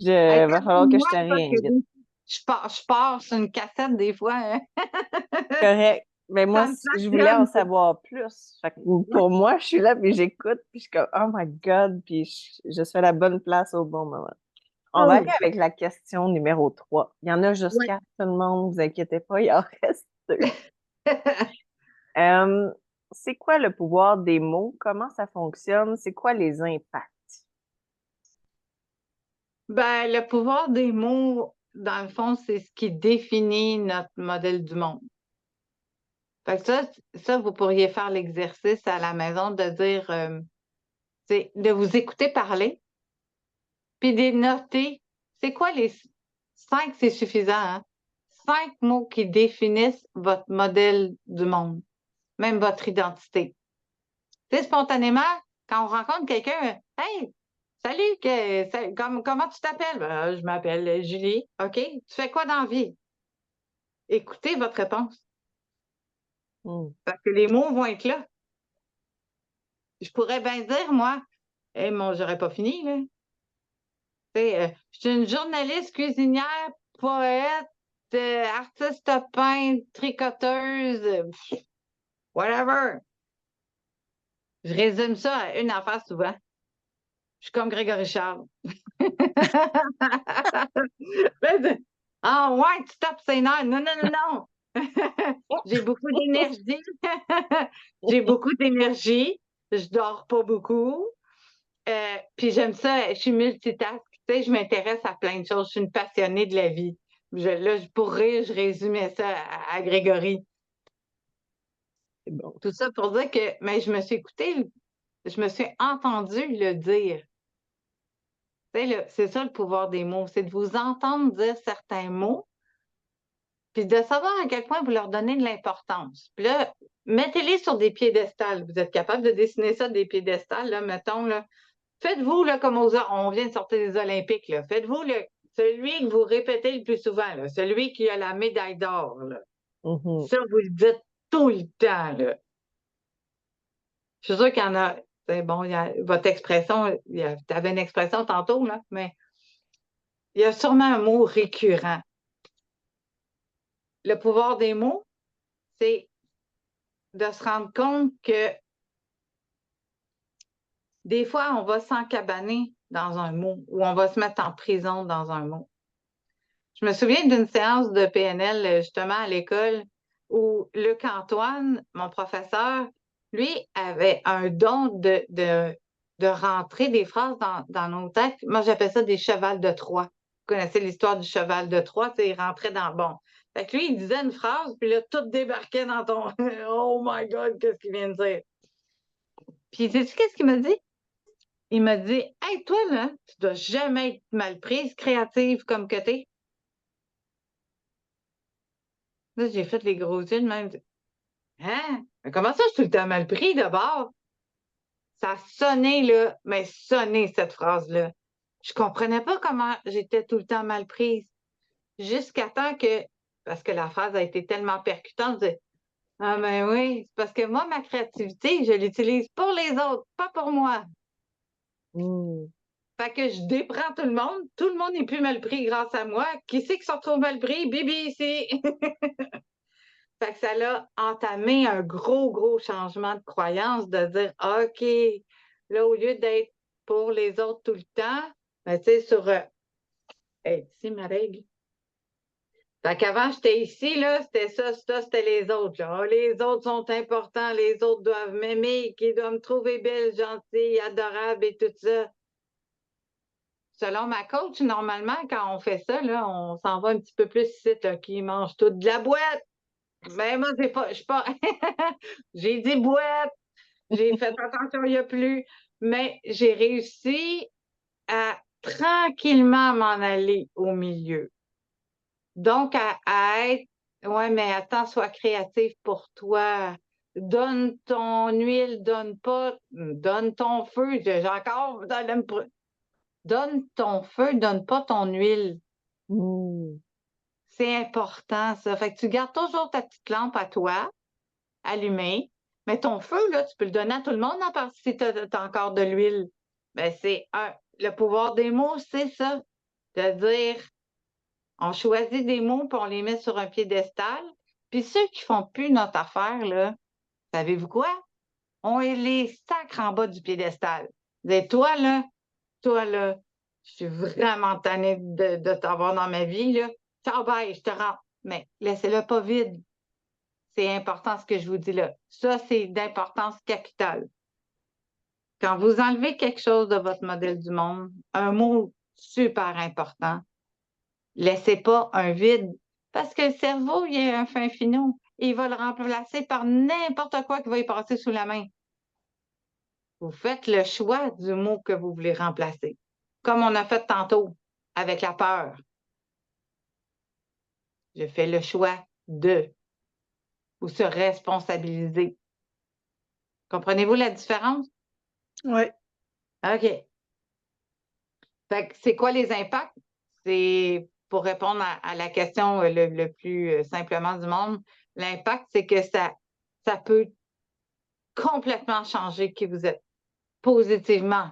Hey, Va falloir que je moi, te parce que réinvite. je pars sur une cassette des fois. Hein. Correct. Mais moi, Ça me je voulais en passionne. savoir plus. Fait que pour moi, je suis là, puis j'écoute, puis je suis comme, oh my God, puis je suis à la bonne place au bon moment. On va aller Oh. avec la question numéro 3. Il y en a juste Ouais. 4, tout le monde, vous inquiétez pas, il en reste 2. Euh, c'est quoi le pouvoir des mots? Comment ça fonctionne? C'est quoi les impacts? Ben, le pouvoir des mots, dans le fond, c'est ce qui définit notre modèle du monde. Fait que ça, vous pourriez faire l'exercice à la maison de dire c'est de vous écouter parler, puis de noter. C'est quoi les 5, c'est suffisant, hein? 5 mots qui définissent votre modèle du monde, même votre identité. Tu sais, spontanément, quand on rencontre quelqu'un, hey, salut, comment tu t'appelles? Ben, je m'appelle Julie. OK. Tu fais quoi dans la vie? Écoutez votre réponse. Parce que les mots vont être là. Je pourrais bien dire, moi, j'aurais pas fini, là. Tu sais, je suis une journaliste, cuisinière, poète, artiste peintre, tricoteuse, whatever. Je résume ça à une affaire souvent. Je suis comme Grégory Charles. Ah ouais, tu tapes ses nerfs. Non, non, non, non. J'ai beaucoup d'énergie. J'ai beaucoup d'énergie. Je dors pas beaucoup. Puis j'aime ça. Je suis multitask. Tu sais, je m'intéresse à plein de choses. Je suis une passionnée de la vie. Pour rire, je résumais ça à Grégory. C'est bon. Tout ça pour dire que mais je me suis écoutée, je me suis entendue le dire. C'est ça le pouvoir des mots, c'est de vous entendre dire certains mots, puis de savoir à quel point vous leur donnez de l'importance. Puis là, mettez-les sur des piédestals. Vous êtes capable de dessiner ça des piédestals, là, mettons, là. Faites-vous, là, comme on vient de sortir des Olympiques, là. Faites-vous celui que vous répétez le plus souvent, là, celui qui a la médaille d'or, là. Mhm. Ça, vous le dites tout le temps, là. Je suis sûre qu'il y en a. C'est bon, votre expression, tu avais une expression tantôt, là, mais il y a sûrement un mot récurrent. Le pouvoir des mots, c'est de se rendre compte que des fois, on va s'encabaner dans un mot ou on va se mettre en prison dans un mot. Je me souviens d'une séance de PNL, justement, à l'école, où Luc Antoine, mon professeur, lui, avait un don de rentrer des phrases dans nos têtes. Moi, j'appelle ça des chevals de Troie. Vous connaissez l'histoire du cheval de Troie, il rentrait dans... Bon. Fait que lui, il disait une phrase, puis là, tout débarquait dans ton... Oh my God, qu'est-ce qu'il vient de dire? Puis, sais-tu qu'est-ce qu'il m'a dit? Il m'a dit, hey, toi, là, tu dois jamais être mal prise, créative comme que t'es. Là, j'ai fait les gros yeux de même. Hein? Mais comment ça, je suis tout le temps mal pris d'abord? Ça a sonné, là, mais sonné, cette phrase-là. Je comprenais pas comment j'étais tout le temps mal prise. Jusqu'à temps que, parce que la phrase a été tellement percutante, je dis, ah ben oui, c'est parce que moi, ma créativité, je l'utilise pour les autres, pas pour moi. Fait que je déprends tout le monde n'est plus mal pris grâce à moi. Qui c'est qui se retrouve mal pris? Bibi ici! Fait que ça l'a entamé un gros, gros changement de croyance de dire, OK, là, au lieu d'être pour les autres tout le temps, ben, tu sais, ici, ma règle. Fait qu'avant, j'étais ici, là, c'était ça, c'était les autres, là. Ah, les autres sont importants, les autres doivent m'aimer, qu'ils doivent me trouver belle, gentille, adorable et tout ça. Selon ma coach, normalement, quand on fait ça, là, on s'en va un petit peu plus ici, là, qui mange toute de la boîte. Mais moi, je suis pas. J'ai dit boîte. J'ai fait attention, il n'y a plus. Mais j'ai réussi à tranquillement m'en aller au milieu. Donc, à être, ouais, mais attends, sois créatif pour toi. Donne ton huile, donne ton feu. J'ai encore, donne ton feu, donne pas ton huile. C'est important, ça. Fait que tu gardes toujours ta petite lampe à toi, allumée. Mais ton feu, là, tu peux le donner à tout le monde, à part si tu as encore de l'huile. Ben, le pouvoir des mots, c'est ça. De dire, on choisit des mots puis on les met sur un piédestal. Puis ceux qui font plus notre affaire, là, savez-vous quoi? On les sacre en bas du piédestal. Et toi, là, je suis vraiment tannée de t'avoir dans ma vie, là. Ciao, bye, je te rends. Mais laissez-le pas vide. C'est important ce que je vous dis là. Ça, c'est d'importance capitale. Quand vous enlevez quelque chose de votre modèle du monde, un mot super important, laissez pas un vide. Parce que le cerveau, il a un fin finot. Il va le remplacer par n'importe quoi qui va y passer sous la main. Vous faites le choix du mot que vous voulez remplacer. Comme on a fait tantôt avec la peur. Je fais le choix de ou se responsabiliser. Comprenez-vous la différence? Oui. OK. Fait que c'est quoi les impacts? C'est pour répondre à la question le plus simplement du monde, l'impact, c'est que ça peut complètement changer qui vous êtes. Positivement,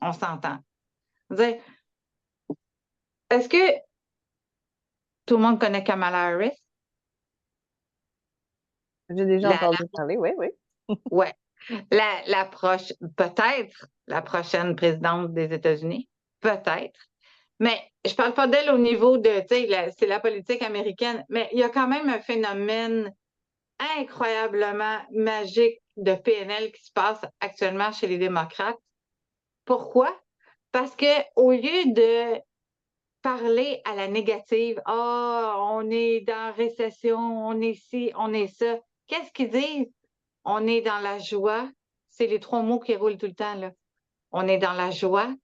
on s'entend. Dire, est-ce que tout le monde connaît Kamala Harris? J'ai déjà entendu parler, oui, oui. Ouais. Peut-être la prochaine présidente des États-Unis. Peut-être. Mais je parle pas d'elle au niveau de, tu sais, c'est la politique américaine, mais il y a quand même un phénomène incroyablement magique de PNL qui se passe actuellement chez les démocrates. Pourquoi? Parce que au lieu de parler à la négative, on est dans récession, on est ci, on est ça, qu'est-ce qu'ils disent? On est dans la joie. C'est les 3 mots qui roulent tout le temps, là. On est dans la joie,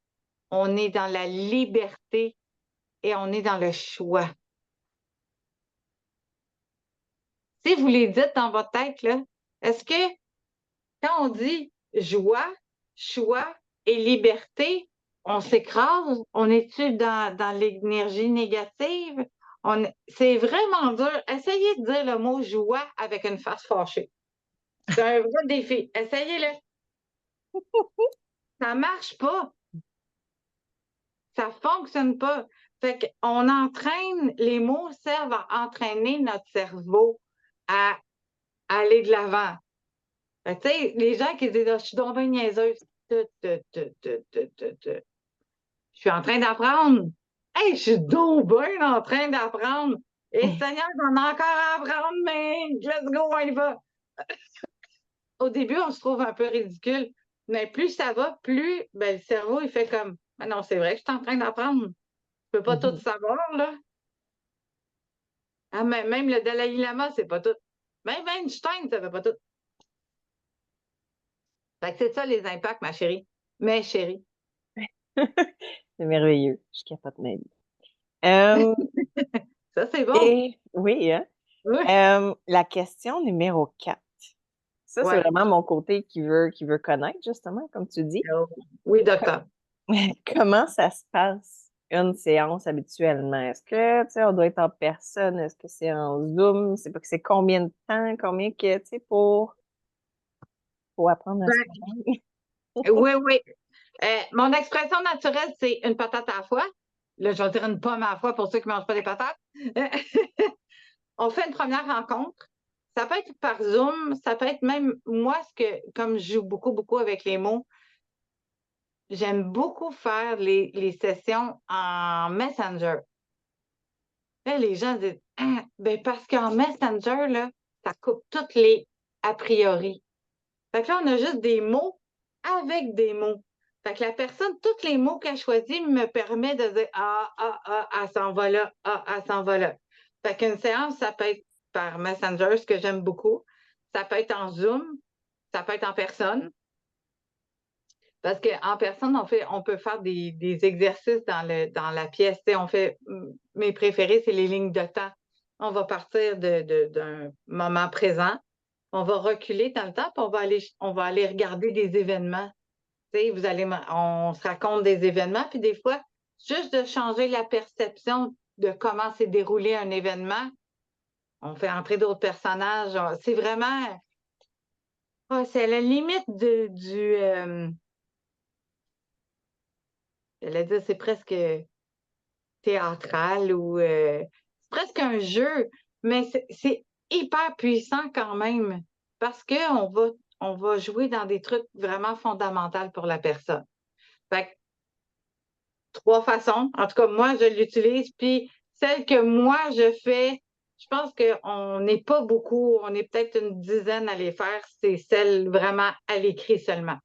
on est dans la liberté et on est dans le choix. Si vous les dites dans votre tête, là, est-ce que quand on dit joie, choix et liberté, on s'écrase? On est-tu dans l'énergie négative? C'est vraiment dur. Essayez de dire le mot joie avec une face fâchée. C'est un vrai défi. Essayez-le. Ça marche pas. Ça fonctionne pas. Fait qu'on entraîne, les mots servent à entraîner notre cerveau à aller de l'avant. Tu sais, les gens qui disent, je suis donc bien niaiseuse. Je suis en train d'apprendre. Hey, je suis donc bien en train d'apprendre. Et Seigneur, j'en ai encore à apprendre, mais let's go, on y va. Au début, on se trouve un peu ridicule, mais plus ça va, plus le cerveau, il fait comme, ah non, c'est vrai que je suis en train d'apprendre. Je peux pas tout savoir, là. Ah, même le Dalai Lama, c'est pas tout. Même Einstein, ça fait pas tout. Fait que c'est ça les impacts, ma chérie. Mais chérie. C'est merveilleux. Je capote ma vie. Euh, Ça, c'est bon. et oui, hein? Oui. La question numéro 4. Ça, c'est Ouais. vraiment mon côté qui veut connaître, justement, comme tu dis. Oui, docteur. Comment ça se passe une séance habituellement? Est-ce que, tu sais, on doit être en personne? Est-ce que c'est en Zoom? C'est pas que c'est combien de temps? Combien que, tu sais, pour apprendre à se parler? Oui, oui. Mon expression naturelle, c'est une patate à la fois. Là, je vais dire une pomme à la fois pour ceux qui ne mangent pas des patates. On fait une première rencontre. Ça peut être par Zoom, ça peut être même moi, comme je joue beaucoup, beaucoup avec les mots, j'aime beaucoup faire les sessions en Messenger. Là, les gens disent parce qu'en Messenger, là, ça coupe toutes les a priori. Fait que là, on a juste des mots avec des mots. Fait que la personne, tous les mots qu'elle choisit me permet de dire elle s'en va là, elle s'en va là. Fait qu'une séance, ça peut être par Messenger, ce que j'aime beaucoup. Ça peut être en Zoom, ça peut être en personne. Parce qu'en personne, on peut faire des exercices dans la pièce. Mes préférés, c'est les lignes de temps. On va partir d'un moment présent, on va reculer dans le temps, puis on va aller regarder des événements. On se raconte des événements, puis des fois, juste de changer la perception de comment s'est déroulé un événement, on fait entrer d'autres personnages. C'est vraiment. C'est à la limite j'allais dire, c'est presque théâtral ou c'est presque un jeu, mais c'est hyper puissant quand même parce on va jouer dans des trucs vraiment fondamentaux pour la personne. Fait que, 3 façons. En tout cas, moi, je l'utilise. Puis celle que moi, je fais, je pense qu'on n'est pas beaucoup, on est peut-être une dizaine à les faire. C'est celle vraiment à l'écrit seulement.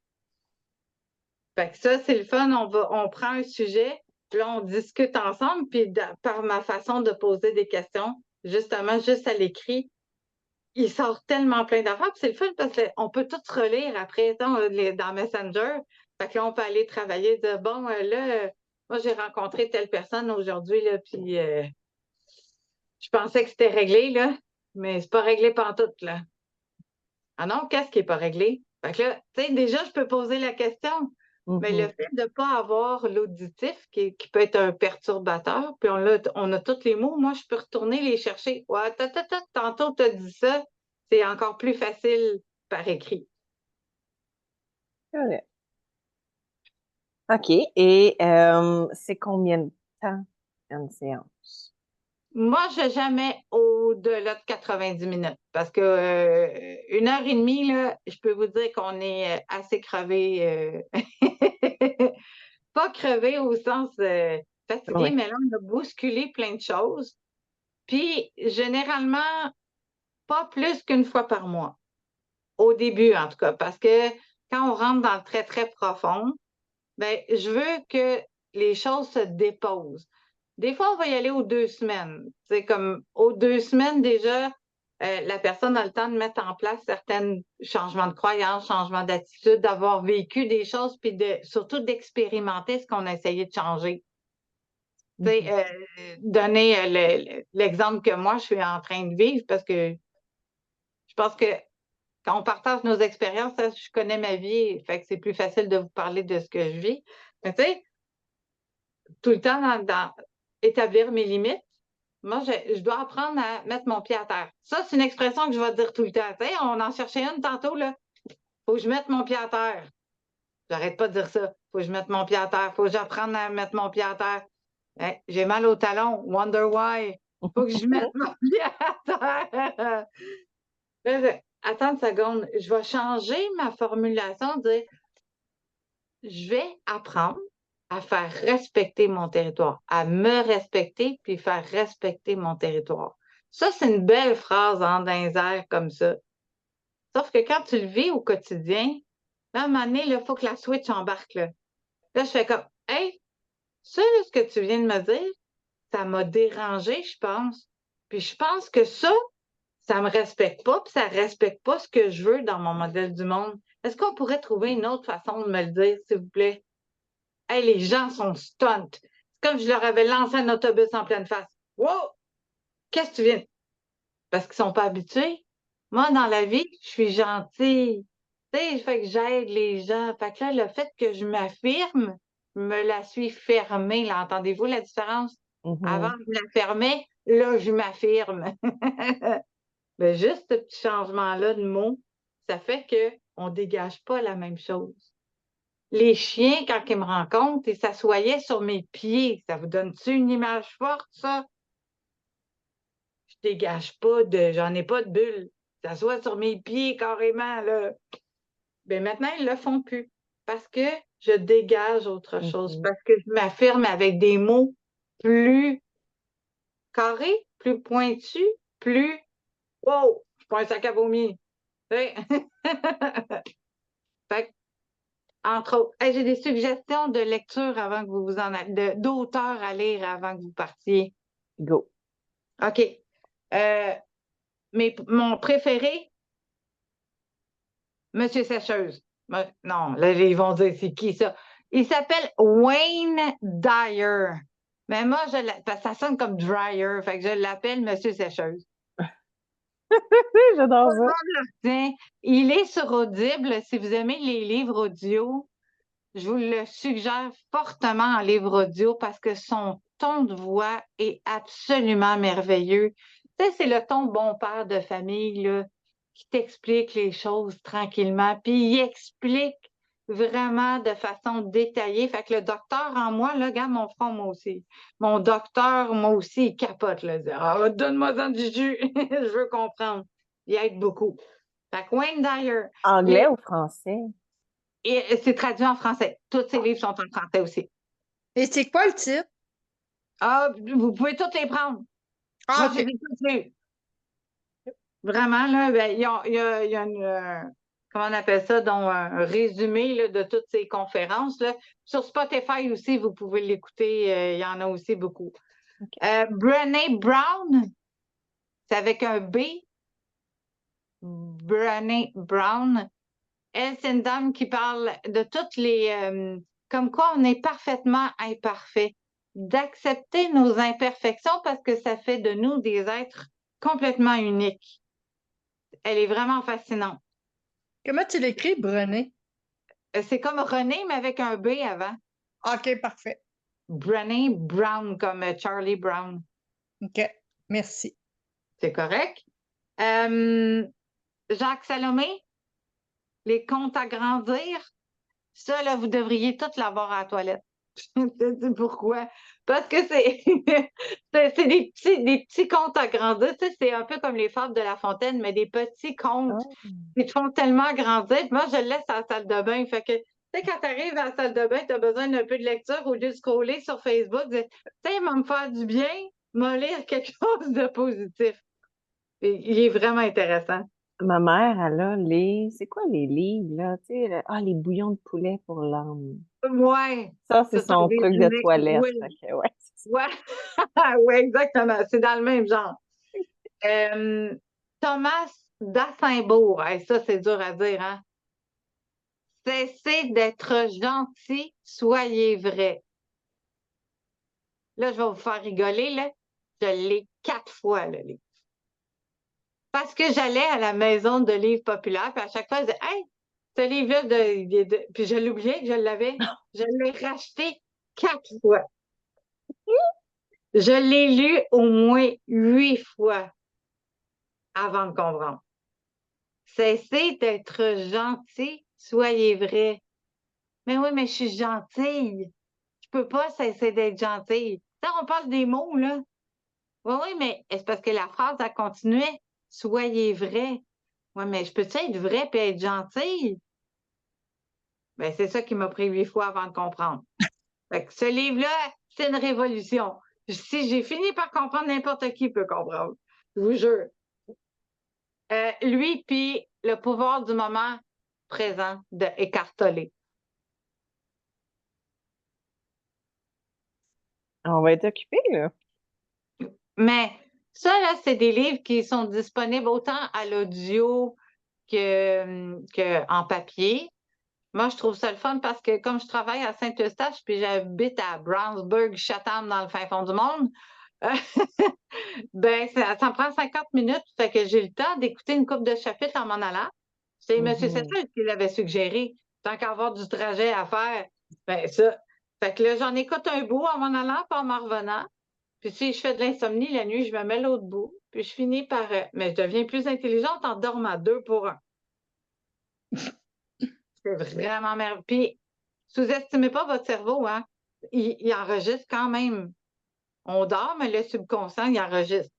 Fait que ça, c'est le fun. On prend un sujet, puis là, on discute ensemble, puis par ma façon de poser des questions, justement, juste à l'écrit, il sort tellement plein d'affaires. Puis c'est le fun parce qu'on peut tout relire après dans Messenger. Fait que là, on peut aller travailler, dire bon, là, moi, j'ai rencontré telle personne aujourd'hui, là, puis je pensais que c'était réglé, là, mais c'est pas réglé pantoute, là. Ah non, qu'est-ce qui n'est pas réglé? Fait que là, tu sais, déjà, je peux poser la question. Mais le fait de ne pas avoir l'auditif qui peut être un perturbateur, puis on a tous les mots, moi, je peux retourner les chercher. Ouais, tantôt, tu as dit ça, c'est encore plus facile par écrit. Correct. OK. Et c'est combien de temps une séance? Moi, je n'ai jamais au-delà de 90 minutes parce que 1 heure et demie, là, je peux vous dire qu'on est assez crevé. Pas crevé au sens fatigué, Oui. mais là, on a bousculé plein de choses. Puis, généralement, pas plus qu'une fois par mois. Au début, en tout cas, parce que quand on rentre dans le très, très profond, ben, je veux que les choses se déposent. Des fois, on va y aller aux 2 semaines. C'est comme aux 2 semaines, déjà, la personne a le temps de mettre en place certains changements de croyance, changements d'attitude, d'avoir vécu des choses, puis surtout d'expérimenter ce qu'on a essayé de changer. Tu sais, donner l'exemple que moi, je suis en train de vivre parce que je pense que quand on partage nos expériences, je connais ma vie, fait que c'est plus facile de vous parler de ce que je vis. Mais tu sais, tout le temps dans établir mes limites, moi, je dois apprendre à mettre mon pied à terre. Ça, c'est une expression que je vais dire tout le temps. Tu sais, on en cherchait une tantôt, là. Faut que je mette mon pied à terre. J'arrête pas de dire ça. Faut que je mette mon pied à terre. Faut que j'apprenne à mettre mon pied à terre. Hey, j'ai mal au talon. Wonder why. Faut que je mette mon pied à terre. Là, attends une seconde. Je vais changer ma formulation, dire je vais apprendre à faire respecter mon territoire, à me respecter puis faire respecter mon territoire. Ça, c'est une belle phrase en dans les airs comme ça. Sauf que quand tu le vis au quotidien, là, à un moment donné, il faut que la switch embarque. Là, je fais comme hey, ça, là, ce que tu viens de me dire, ça m'a dérangé, je pense. Puis je pense que ça me respecte pas, puis ça respecte pas ce que je veux dans mon modèle du monde. Est-ce qu'on pourrait trouver une autre façon de me le dire, s'il vous plaît? Hey, les gens sont stunt. C'est comme si je leur avais lancé un autobus en pleine face. Wow! Qu'est-ce que tu viens? Parce qu'ils sont pas habitués. Moi, dans la vie, je suis gentille. Tu sais, fait que j'aide les gens. Fait que là, le fait que je m'affirme, je me la suis fermée. Là, entendez-vous la différence? Avant, je la fermais, là, je m'affirme. Mais juste ce petit changement-là de mots, ça fait qu'on ne dégage pas la même chose. Les chiens, quand ils me rencontrent, ils s'assoyaient sur mes pieds. Ça vous donne-tu une image forte, ça? Je dégage pas j'en ai pas de bulle. Ils s'assoient sur mes pieds carrément, là. Ben maintenant, ils le font plus. Parce que je dégage autre chose. Parce que je m'affirme avec des mots plus carrés, plus pointus, plus wow, je suis pas un sac à vomi. Fait que, entre autres, hey, j'ai des suggestions de lecture avant que vous vous en allez, d'auteurs à lire avant que vous partiez. Go. OK. Mon préféré, Monsieur Sécheuse. Non, là, ils vont dire c'est qui ça? Il s'appelle Wayne Dyer. Mais moi, parce que ça sonne comme Dryer, fait que je l'appelle Monsieur Sécheuse. J'adore ça. Tiens, il est sur Audible. Si vous aimez les livres audio, je vous le suggère fortement en livre audio parce que son ton de voix est absolument merveilleux. Tu sais, c'est le ton bon père de famille là, qui t'explique les choses tranquillement. Puis il explique vraiment de façon détaillée. Fait que le docteur en moi, là, regarde mon front, moi aussi. Mon docteur, moi aussi, il capote. Là, dit, ah, donne-moi-en du jus. Je veux comprendre. Il aide beaucoup. Fait que Wayne Dyer. Anglais ou français? Et c'est traduit en français. Tous ces livres sont en français aussi. Et c'est quoi le titre? Ah, vous pouvez tous les prendre. Ah, Moi, j'ai ok. des tous lus. Vraiment, là, ben, il y a une, comment on appelle ça, donc un résumé là, de toutes ces conférences. Là. Sur Spotify aussi, vous pouvez l'écouter. Il y en a aussi beaucoup. Okay. Brené Brown, c'est avec un B. Brené Brown. Elle, c'est une dame qui parle de toutes les... comme quoi on est parfaitement imparfait. D'accepter nos imperfections parce que ça fait de nous des êtres complètement uniques. Elle est vraiment fascinante. Comment tu l'écris, Brené? C'est comme René, mais avec un B avant. OK, parfait. Brené Brown, comme Charlie Brown. OK, merci. C'est correct. Jacques Salomé, les contes à grandir. Ça, là, vous devriez tous l'avoir à la toilette. Je te dis pourquoi. Parce que c'est des petits contes à grandir. Tu sais, c'est un peu comme les fables de La Fontaine, mais des petits contes Oh. qui te font tellement grandir. Puis moi, je le laisse à la salle de bain. Fait que, tu sais, quand tu arrives à la salle de bain, tu as besoin d'un peu de lecture au lieu de scroller sur Facebook. Tu sais, il va me faire du bien, me lire quelque chose de positif. Et il est vraiment intéressant. Ma mère, elle a c'est quoi les livres, là? Tu sais, les bouillons de poulet pour l'âme. Ouais. Ça, c'est C'est un son truc de résumé. toilette. Oui. Fait que, ouais, c'est ça. Ouais. Ouais, exactement. C'est dans le même genre. Thomas d'Assaimbourg. Hey, ça, c'est dur à dire, hein? Cessez d'être gentil, soyez vrai. Là, je vais vous faire rigoler, là. Je l'ai 4 fois, le livre. Parce que j'allais à la maison de livres populaires, puis à chaque fois, je disais, hey, ce livre-là, puis je l'oubliais que je l'avais. Je l'ai racheté 4 fois. Je l'ai lu au moins 8 fois avant de comprendre. Cessez d'être gentil, soyez vrai. Mais oui, mais je suis gentille. Je peux pas cesser d'être gentille. Ça, on parle des mots, là. Oui, oui, mais c'est parce que la phrase, elle continuait. Soyez vrai. Oui, mais je peux-tu être vrai et être gentille? Ben, c'est ça qui m'a pris 8 fois avant de comprendre. Fait que ce livre-là, c'est une révolution. Si j'ai fini par comprendre, n'importe qui peut comprendre. Je vous jure. Lui, puis le pouvoir du moment présent de Eckhart Tolle. On va être occupé, là. Mais ça, là, c'est des livres qui sont disponibles autant à l'audio qu'en papier. Moi, je trouve ça le fun parce que comme je travaille à Saint-Eustache puis j'habite à Brownsburg, Chatham, dans le fin fond du monde, ben ça me prend 50 minutes. Fait que j'ai le temps d'écouter une couple de chapitres en m'en allant. C'est M. Cécile qui l'avait suggéré. Tant qu'à avoir du trajet à faire, ben ça. Fait que là, j'en écoute un bout en m'en allant, pas en m'en revenant. Puis si je fais de l'insomnie la nuit, je me mets l'autre bout. Puis je finis par... mais je deviens plus intelligente en dormant 2 pour 1. C'est vraiment merveilleux. Puis, sous-estimez pas votre cerveau, hein? Il enregistre quand même. On dort, mais le subconscient, il enregistre.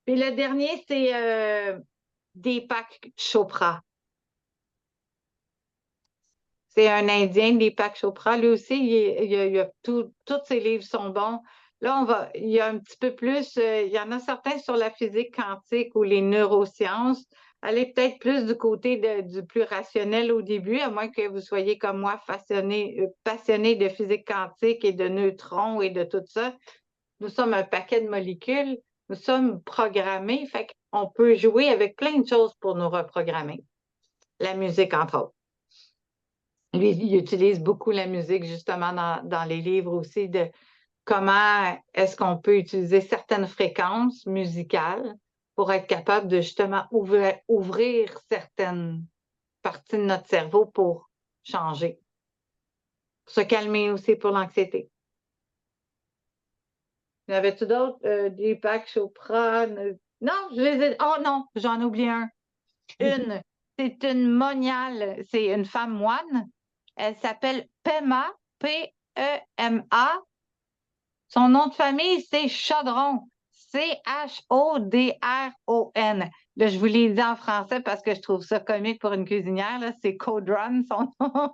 Puis le dernier, c'est Deepak Chopra. C'est un Indien, Deepak Chopra. Lui aussi, tous ses livres sont bons. Là, il y a un petit peu plus, il y en a certains sur la physique quantique ou les neurosciences. Allez peut-être plus du côté du plus rationnel au début, à moins que vous soyez comme moi passionné de physique quantique et de neutrons et de tout ça. Nous sommes un paquet de molécules, nous sommes programmés, fait qu'on peut jouer avec plein de choses pour nous reprogrammer. La musique, entre autres. Lui, il utilise beaucoup la musique justement dans les livres aussi de comment est-ce qu'on peut utiliser certaines fréquences musicales pour être capable de justement ouvrir certaines parties de notre cerveau pour changer. Pour se calmer aussi pour l'anxiété. Y avait-tu d'autres? Deepak Chopra? Non, je les ai... Oh non, j'en ai oublié un. C'est une moniale, c'est une femme moine. Elle s'appelle Pema, P-E-M-A. Son nom de famille, c'est Chaudron. C-H-O-D-R-O-N. Là, je vous l'ai dit en français parce que je trouve ça comique pour une cuisinière. Là. C'est Caudron, son nom.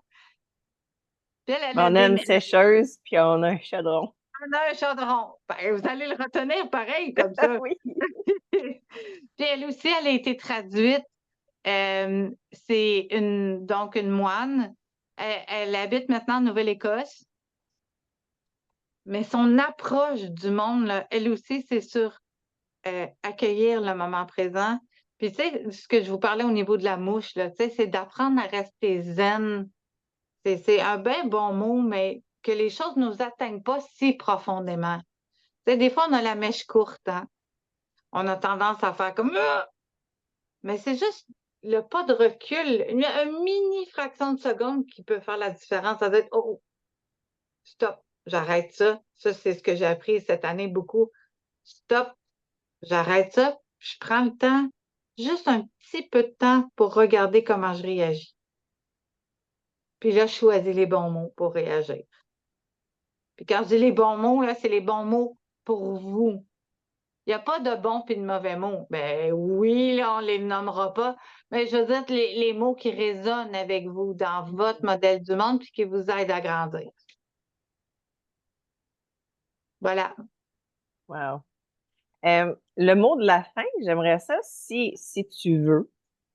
Puis On a une sécheuse, puis on a un chaudron. On a un chaudron. Ben, vous allez le retenir pareil, comme ça. Oui. Puis elle aussi, elle a été traduite. C'est donc une moine. Elle habite maintenant en Nouvelle-Écosse. Mais son approche du monde, là, elle aussi, c'est sur accueillir le moment présent, Puis, tu sais, ce que je vous parlais au niveau de la mouche, là, tu sais, c'est d'apprendre à rester zen. C'est un bien bon mot, mais que les choses ne nous atteignent pas si profondément. Tu sais, des fois, on a la mèche courte, hein? On a tendance à faire comme ah! Mais c'est juste le pas de recul, une mini fraction de seconde qui peut faire la différence. Ça doit être oh, stop, j'arrête ça. Ça, c'est ce que j'ai appris cette année beaucoup. Stop, j'arrête ça. Je prends le temps, juste un petit peu de temps pour regarder comment je réagis. Puis là, je choisis les bons mots pour réagir. Puis quand je dis les bons mots, là, c'est les bons mots pour vous. Il n'y a pas de bons et de mauvais mots. Ben oui, là, on ne les nommera pas. Mais je veux dire les mots qui résonnent avec vous dans votre modèle du monde puis qui vous aident à grandir. Voilà. Wow. Le mot de la fin, j'aimerais ça, si tu veux,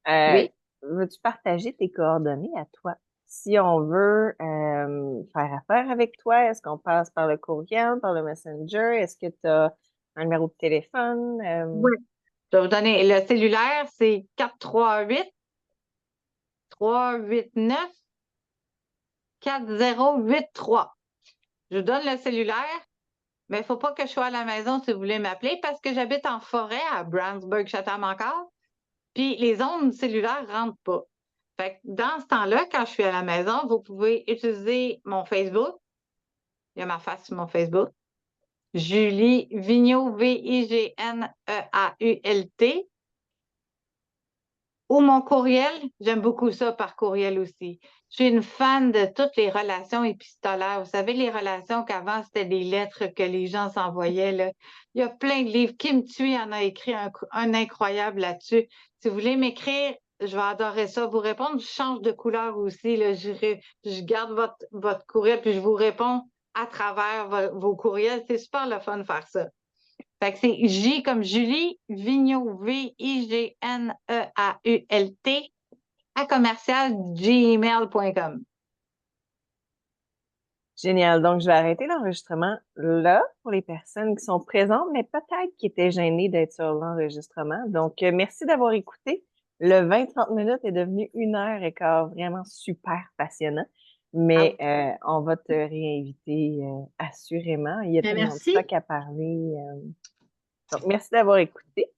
Oui. veux-tu partager tes coordonnées à toi? Si on veut faire affaire avec toi, est-ce qu'on passe par le courriel, par le Messenger? Est-ce que tu as un numéro de téléphone? Oui. Je vais vous donner le cellulaire, c'est 438-389-4083. Je vous donne le cellulaire, mais il ne faut pas que je sois à la maison si vous voulez m'appeler parce que j'habite en forêt à Brownsburg-Chatham encore. Puis les ondes cellulaires ne rentrent pas. Fait que dans ce temps-là, quand je suis à la maison, vous pouvez utiliser mon Facebook. Il y a ma face sur mon Facebook. Julie Vigneault, Vigneault. Ou mon courriel. J'aime beaucoup ça par courriel aussi. Je suis une fan de toutes les relations épistolaires. Vous savez, les relations qu'avant, c'était des lettres que les gens s'envoyaient, là. Il y a plein de livres. Kim Thuy en a écrit un incroyable là-dessus. Si vous voulez m'écrire, je vais adorer ça. Vous répondre, je change de couleur aussi, là. Je garde votre courriel puis je vous réponds à travers vos courriels. C'est super le fun de faire ça. Fait que c'est J comme Julie, Vigneault, Vigneault, à commercial gmail.com. Génial. Donc, je vais arrêter l'enregistrement là pour les personnes qui sont présentes, mais peut-être qui étaient gênées d'être sur l'enregistrement. Donc, merci d'avoir écouté. Le 20-30 minutes est devenu 1 heure et quart, vraiment super passionnant. Mais on va te réinviter assurément. Il y a Ben, tellement de merci. stock à parler. Donc, merci d'avoir écouté.